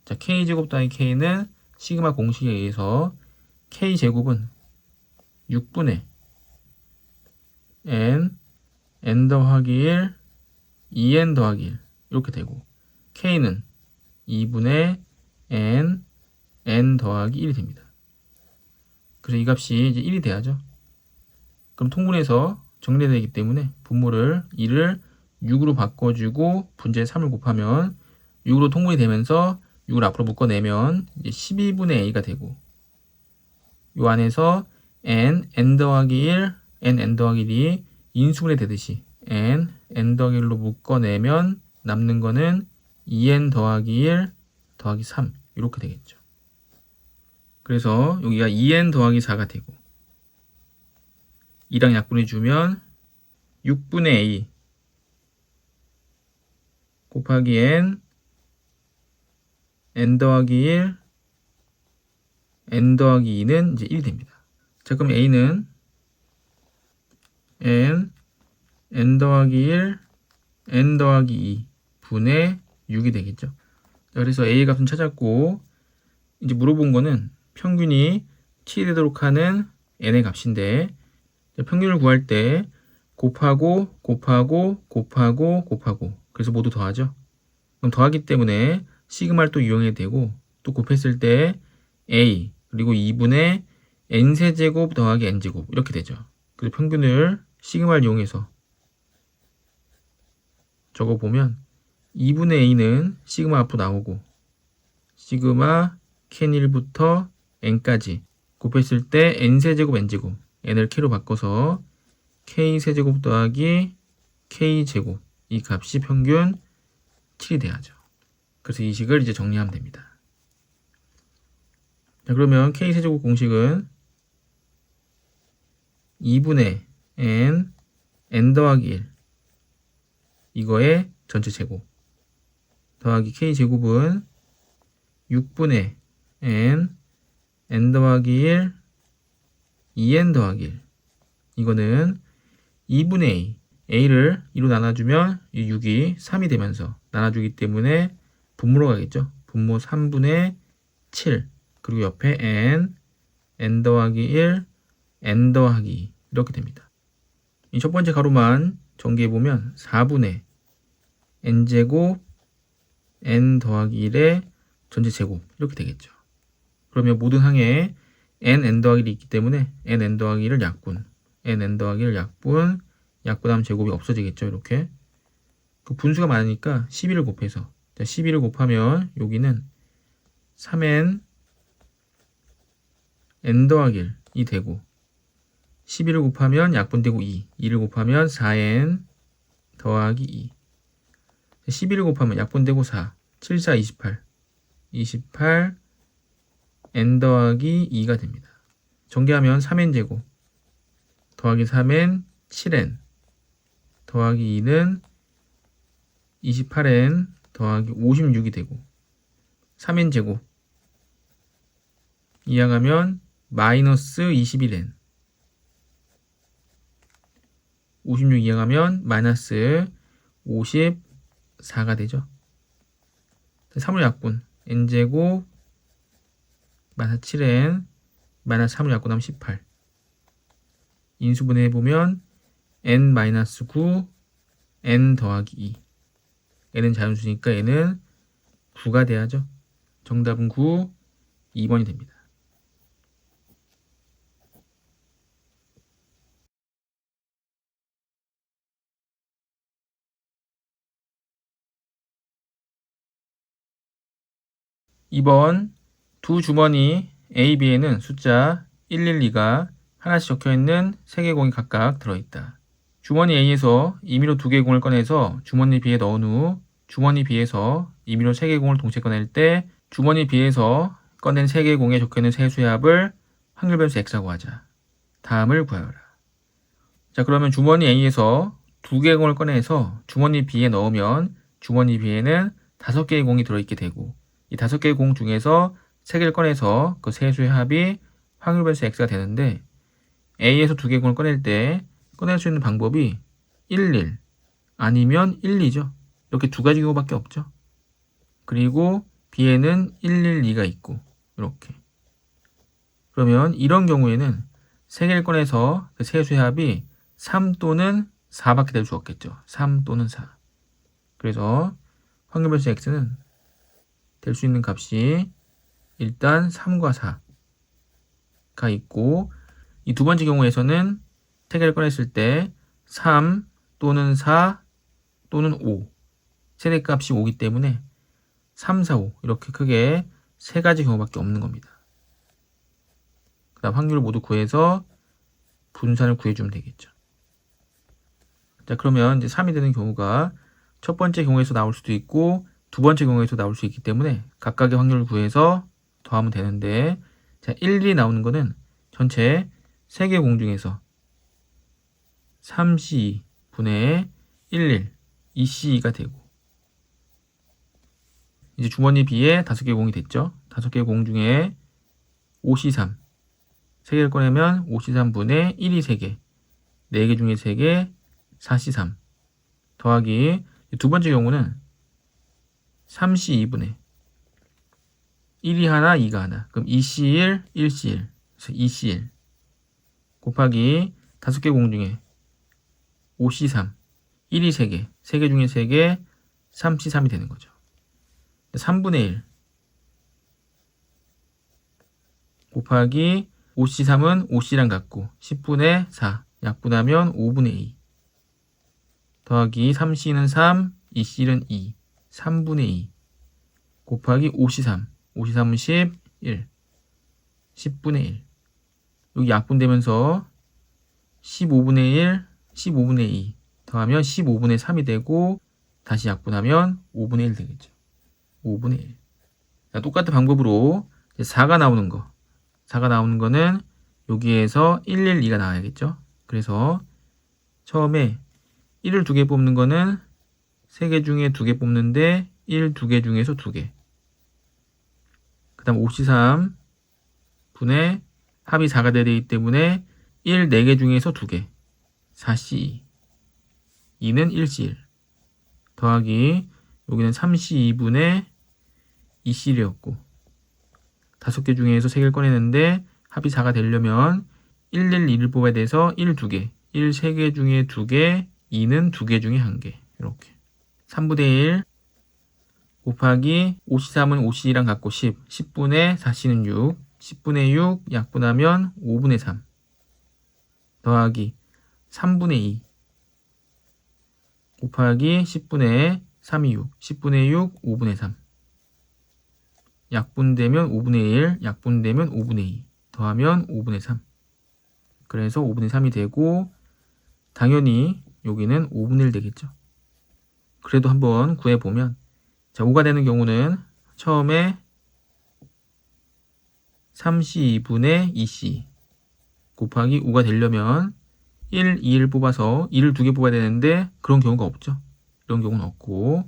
자, k제곱 더하기 k는 시그마 공식에 의해서 k제곱은 6분의 n 더하기 1 2n 더하기 1 이렇게 되고 k는 2분의 n 더하기 1이 됩니다. 그래서 이 값이 이제 1이 돼야죠. 그럼 통분해서 정리되기 때문에 분모를 2를 6으로 바꿔주고 분자에 3을 곱하면 6으로 통분이 되면서 6을 앞으로 묶어내면 이제 12분의 a가 되고 요 안에서 n 더하기 1, n 더하기 1이 인수분해 되듯이 n 더하기 1로 묶어내면 남는 거는 2n 더하기 1 더하기 3 이렇게 되겠죠. 그래서 여기가 2n 더하기 4가 되고 2랑 약분해주면 6분의 a 곱하기 n 더하기 1 n 더하기 2는 이제 1이 됩니다. 자, 그럼 a는 n 더하기 1 n 더하기 2 분의 6이 되겠죠. 자, 그래서 a의 값은 찾았고 이제 물어본 거는 평균이 치되도록 하는 n의 값인데 평균을 구할 때 곱하고 그래서 모두 더하죠. 그럼 더하기 때문에 시그마를 또 이용해야 되고 또 곱했을 때 a 그리고 2분의 n세제곱 더하기 n제곱 이렇게 되죠. 그래서 평균을 시그마를 이용해서 적어보면 2분의 a는 시그마 앞으로 나오고 시그마 캔 1부터 n까지 곱했을 때 n세제곱 n제곱 n을 k로 바꿔서 k세제곱 더하기 k제곱 이 값이 평균 7이 돼야죠. 그래서 이 식을 이제 정리하면 됩니다. 자, 그러면 k세제곱 공식은 2분의 n 더하기 1 이거의 전체 제곱 더하기 k제곱은 6분의 n 더하기 1 2n 더하기 1 이거는 2분의 a를 2로 나눠주면 이 6이 3이 되면서 나눠주기 때문에 분모로 가겠죠. 분모 3분의 7 그리고 옆에 n 더하기 1 n 더하기 2 이렇게 됩니다. 이 첫 번째 가로만 전개해보면 4분의 n제곱 n 더하기 1의 전체 제곱 이렇게 되겠죠. 그러면 모든 항에 n 더하기 1이 있기 때문에 n 더하기 1을 약분 n 더하기 1 약분하면 제곱이 없어지겠죠. 이렇게 그 분수가 많으니까 12를 곱해서 12를 곱하면 여기는 3n n 더하기 1이 되고 12를 곱하면 약분되고 2를 곱하면 4n 더하기 2 12를 곱하면 약분되고 4 7, 4, 28 n 더하기 2가 됩니다. 전개하면 3n제곱 더하기 3n 7n 더하기 2는 28n 더하기 56이 되고 3n제곱 이항하면 마이너스 21n 56 이항하면 마이너스 54가 되죠. 3을 약분 n제곱 마이너스 7n 마이너스 3을 약분하면 18 인수분해해보면 n-9 n 더하기 2 n은 자연수니까 n은 9가 돼야죠. 정답은 9, 2번이 됩니다. (2번) 두 주머니 A, B에는 숫자 112가 하나씩 적혀있는 3개 공이 각각 들어있다. 주머니 A에서 임의로 2개의 공을 꺼내서 주머니 B에 넣은 후 주머니 B에서 임의로 3개의 공을 동시에 꺼낼 때 주머니 B에서 꺼낸 3개의 공에 적혀있는 세수의 합을 확률 변수 X라고 하자. 다음을 구하여라. 자, 그러면 주머니 A에서 2개의 공을 꺼내서 주머니 B에 넣으면 주머니 B에는 5개의 공이 들어있게 되고 이 5개의 공 중에서 3개를 꺼내서 그 세수의 합이 확률 변수 X가 되는데 A에서 2개의 공을 꺼낼 때 꺼낼 수 있는 방법이 11 아니면 12죠. 이렇게 두 가지 경우밖에 없죠. 그리고 B에는 112가 있고 이렇게. 그러면 이런 경우에는 3개를 꺼내서 그 세수의 합이 3 또는 4밖에 될 수 없겠죠. 3 또는 4. 그래서 확률 변수 X는 될 수 있는 값이 일단 3과 4가 있고 이 두 번째 경우에서는 3개를 꺼냈을 때 3 또는 4 또는 5 세대값이 5기 때문에 3, 4, 5 이렇게 크게 세 가지 경우밖에 없는 겁니다. 그 다음 확률을 모두 구해서 분산을 구해주면 되겠죠. 자, 그러면 이제 3이 되는 경우가 첫 번째 경우에서 나올 수도 있고 두 번째 경우에서 나올 수 있기 때문에 각각의 확률을 구해서 더하면 되는데 자, 1이 나오는 거는 전체 3개 공 중에서 3C2분의 11 2C2가 되고 이제 주머니 B에 5개 공이 됐죠. 5개 공 중에 5C3 3개를 꺼내면 5C3분의 1이 3개 4개 중에 3개 4C3 더하기 두 번째 경우는 3C2분의 1이 하나 2가 하나 그럼 2C1 1C1 그래서 2C1 곱하기 5개 공 중에 5C3 1이 3개 3개 중에 3개 3C3이 되는 거죠. 3분의 1 곱하기 5C3은 5C랑 같고 10분의 4 약분하면 5분의 2 더하기 3C는 3 2C는 2 3분의 2 곱하기 5C3 5C3은 11 10분의 1 여기 약분되면서 15분의 1, 15분의 2 더하면 15분의 3이 되고 다시 약분하면 5분의 1 되겠죠. 5분의 1. 자, 똑같은 방법으로 4가 나오는 거. 4가 나오는 거는 여기에서 112가 나와야겠죠. 그래서 처음에 1을 2개 뽑는 거는 3개 중에 2개 뽑는데 1, 2개 중에서 2개. 그 다음 5C3 분의 합이 4가 되기 때문에 1, 4개 중에서 2개. 4C2. 2는 1C1. 더하기 여기는 3C2분의 2C1이었고 5개 중에서 3개를 꺼내는데 합이 4가 되려면 1, 1, 2를 뽑아야 돼서 1, 2개. 1, 3개 중에 2개, 2는 2개 중에 1개. 이렇게. 3분의 1 곱하기 5C3은 5C랑 같고 10. 10분의 4C는 6. 10분의 6 약분하면 5분의 3. 더하기 3분의 2 곱하기 10분의 3이 6. 10분의 6, 5분의 3. 약분되면 5분의 1, 약분되면 5분의 2. 더하면 5분의 3. 그래서 5분의 3이 되고 당연히 여기는 5분의 1 되겠죠. 그래도 한번 구해보면 자 5가 되는 경우는 처음에 3C2분의 2C 곱하기 5가 되려면 1, 2를 뽑아서 2를 2개 뽑아야 되는데 그런 경우가 없죠. 이런 경우는 없고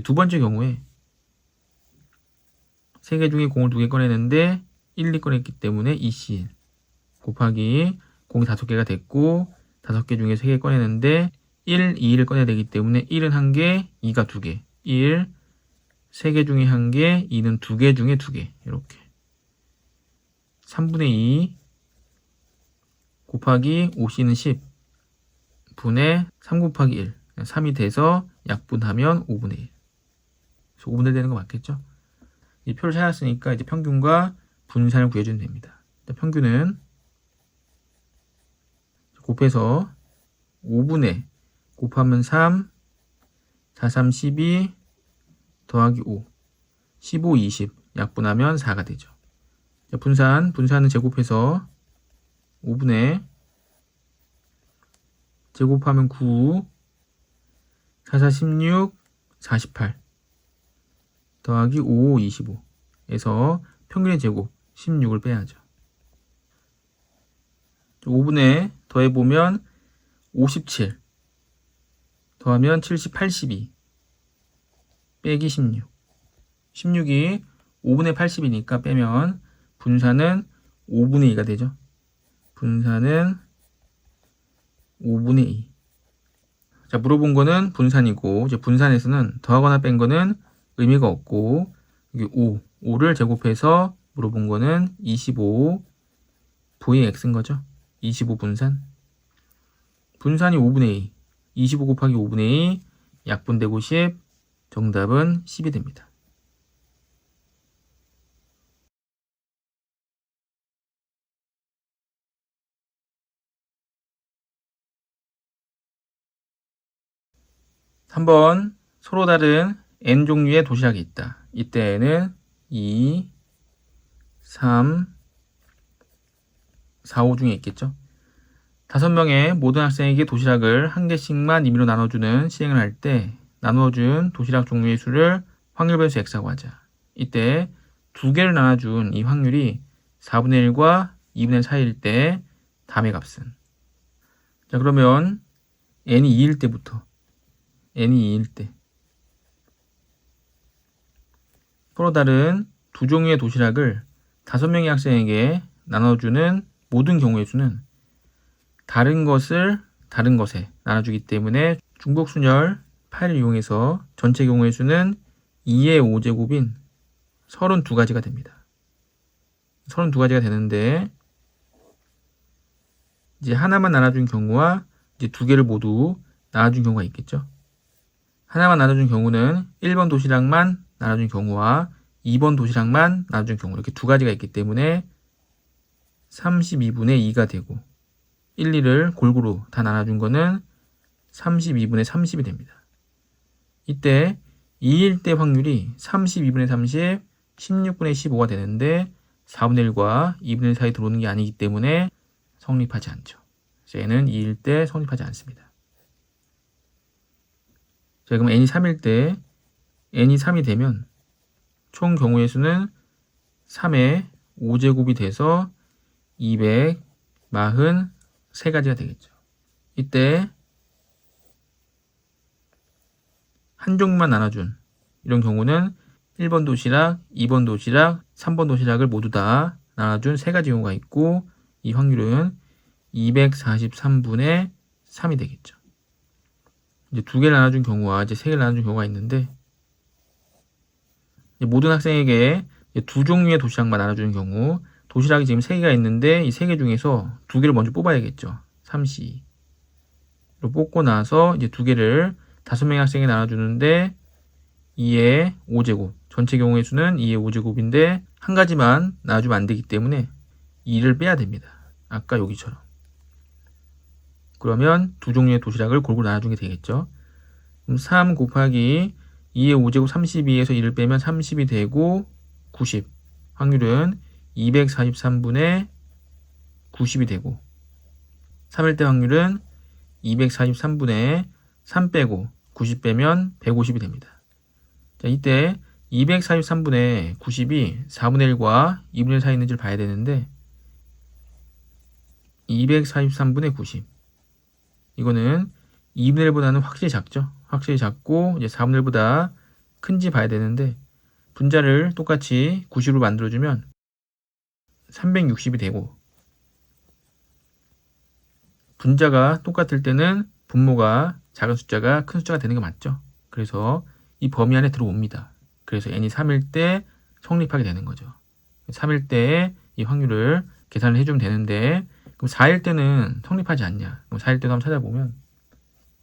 두 번째 경우에 3개 중에 공을 2개 꺼내는데 1, 2 꺼냈기 때문에 2C1 곱하기 공이 5개가 됐고 5개 중에 3개 꺼내는데 1, 2를 꺼내야 되기 때문에 1은 1개, 2가 2개 1, 3개 중에 1개, 2는 2개 중에 2개 이렇게 3분의 2 곱하기 5C는 10 분의 3 곱하기 1 3이 돼서 약분하면 5분의 1 그래서 5분의 1 되는 거 맞겠죠? 이 표를 찾았으니까 이제 평균과 분산을 구해주면 됩니다. 평균은 곱해서 5분의 곱하면 3 4, 3, 12 더하기 5 15, 20 약분하면 4가 되죠. 분산은 제곱해서 5분의 제곱하면 9 4, 4, 16 48 더하기 5, 25 에서 평균의 제곱 16을 빼야죠. 5분의 더해보면 57 더하면 70, 82 빼기 16 16이 5분의 80이니까 빼면 분산은 5분의 2가 되죠. 분산은 5분의 2. 자, 물어본 거는 분산이고 이제 분산에서는 더하거나 뺀 거는 의미가 없고 여기 5를 제곱해서 물어본 거는 25 Vx인 거죠. 25 분산. 분산이 5분의 2. 25 곱하기 5분의 2 약분되고 10. 정답은 10이 됩니다. (3번) 서로 다른 n종류의 도시락이 있다. 이때에는 2, 3, 4, 5 중에 있겠죠. 5명의 모든 학생에게 도시락을 1개씩만 임의로 나눠주는 시행을 할 때 나누어준 도시락 종류의 수를 확률변수 x라고 하자. 이때 2개를 나눠준 이 확률이 4분의 1과 2분의 1 사이일 때 담의 값은 자 그러면 n이 2일 때부터 n이 2일 때 서로 다른 두 종류의 도시락을 5명의 학생에게 나눠주는 모든 경우의 수는 다른 것을 다른 것에 나눠주기 때문에 중복순열 파일을 이용해서 전체 경우의 수는 2의 5제곱인 32가지가 됩니다. 32가지가 되는데 이제 하나만 나눠준 경우와 이제 2개를 모두 나눠준 경우가 있겠죠. 하나만 나눠준 경우는 1번 도시락만 나눠준 경우와 2번 도시락만 나눠준 경우 이렇게 2가지가 있기 때문에 32분의 2가 되고 1, 2를 골고루 다 나눠준 거는 32분의 30이 됩니다. 이때 2일 때 확률이 32분의 30, 16분의 15가 되는데 4분의 1과 2분의 1 사이 들어오는 게 아니기 때문에 성립하지 않죠. n은 2일 때 성립하지 않습니다. 자, 그럼 n이 3일 때 n이 3이 되면 총 경우의 수는 3의 5제곱이 돼서 243가지가 되겠죠. 이때 한 종만 나눠준 이런 경우는 1번 도시락, 2번 도시락, 3번 도시락을 모두 다 나눠준 3가지 경우가 있고 이 확률은 243분의 3이 되겠죠. 이제 2개를 나눠준 경우와 이제 3개를 나눠준 경우가 있는데 모든 학생에게 2종류의 도시락만 나눠주는 경우 도시락이 지금 3개가 있는데 이 3개 중에서 2개를 먼저 뽑아야겠죠. 3C 로 뽑고 나서 이제 2개를 5명의 학생에게 나눠주는데 2의 5제곱 전체 경우의 수는 2의 5제곱인데 한 가지만 나눠주면 안 되기 때문에 2를 빼야 됩니다. 아까 여기처럼. 그러면 2종류의 도시락을 골고루 나눠주게 되겠죠. 그럼 3 곱하기 2의 5제곱 32에서 1을 빼면 30이 되고 90. 확률은 243분의 90이 되고 3일 때 확률은 243분의 3 빼고 90 빼면 150이 됩니다. 자, 이때 243분의 90이 4분의 1과 2분의 1 사이에 있는지를 봐야 되는데 243분의 90 이거는 2분의 1보다는 확실히 작죠. 확실히 작고 이제 4분의 1보다 큰지 봐야 되는데 분자를 똑같이 90으로 만들어주면 360이 되고 분자가 똑같을 때는 분모가 작은 숫자가 큰 숫자가 되는 게 맞죠. 그래서 이 범위 안에 들어옵니다. 그래서 n이 3일 때 성립하게 되는 거죠. 3일 때의 이 확률을 계산을 해주면 되는데 그럼 4일 때는 성립하지 않냐? 그럼 4일 때도 한번 찾아보면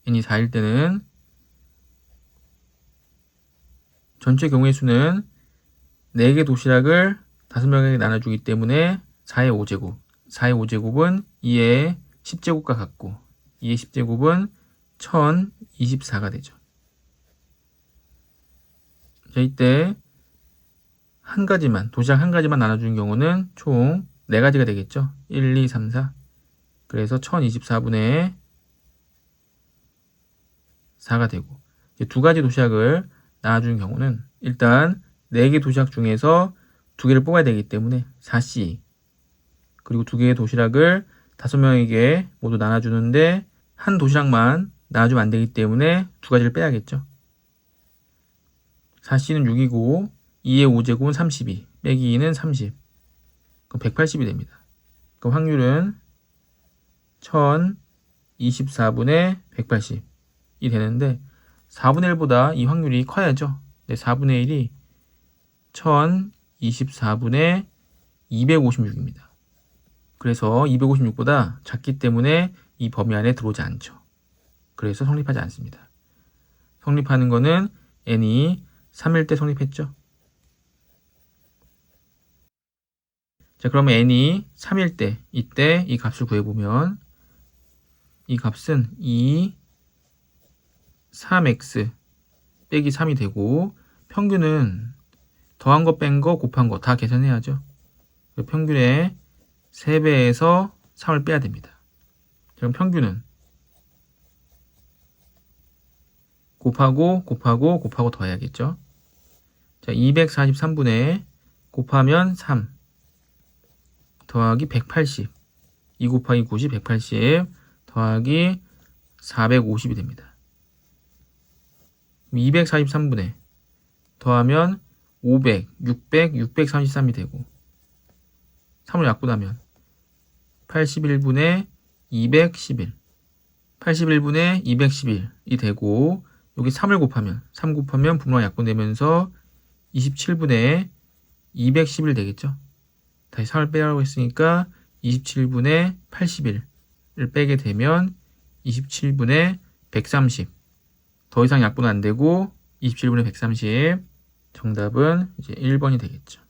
n이 4일 때는 전체 경우의 수는 4개 도시락을 5명에게 나눠주기 때문에 4의 5제곱 4의 5제곱은 2의 10제곱과 같고 2의 10제곱은 1024가 되죠. 자, 이때 한 가지만 도시락 한 가지만 나눠주는 경우는 총 4가지가 되겠죠. 1, 2, 3, 4 그래서 1024분의 4가 되고 이제 2가지 도시락을 나눠주는 경우는 일단 4개 도시락 중에서 2개를 뽑아야 되기 때문에 4C 그리고 2개의 도시락을 5명에게 모두 나눠주는데 한 도시락만 나눠주면 안 되기 때문에 2가지를 빼야겠죠. 4C는 6이고 2의 5제곱은 32 빼기 2는 30 그럼 180이 됩니다. 그럼 확률은 1024분의 180이 되는데 4분의 1보다 이 확률이 커야죠. 네, 4분의 1이 1024분의 256입니다. 그래서 256보다 작기 때문에 이 범위 안에 들어오지 않죠. 그래서 성립하지 않습니다. 성립하는 거는 n이 3일 때 성립했죠. 자, 그러면 n이 3일 때 이때 이 값을 구해보면 이 값은 3x 빼기 3이 되고 평균은 더한 거 뺀 거 곱한 거 다 계산해야죠. 평균의 3배에서 3을 빼야 됩니다. 그럼 평균은 곱하고 더해야겠죠. 자, 243분의 곱하면 3 더하기 180 2 곱하기 90 180 더하기 450이 됩니다. 243분의 더하면 500, 600, 633이 되고 3을 약분하면 81분의 211 81분의 211이 되고 여기 3을 곱하면 3 곱하면 분모가 약분되면서 27분의 211 되겠죠. 다시 3을 빼라고 했으니까 27분의 81을 빼게 되면 27분의 130 더 이상 약분은 안 되고 27분의 130 정답은 이제 1번이 되겠죠.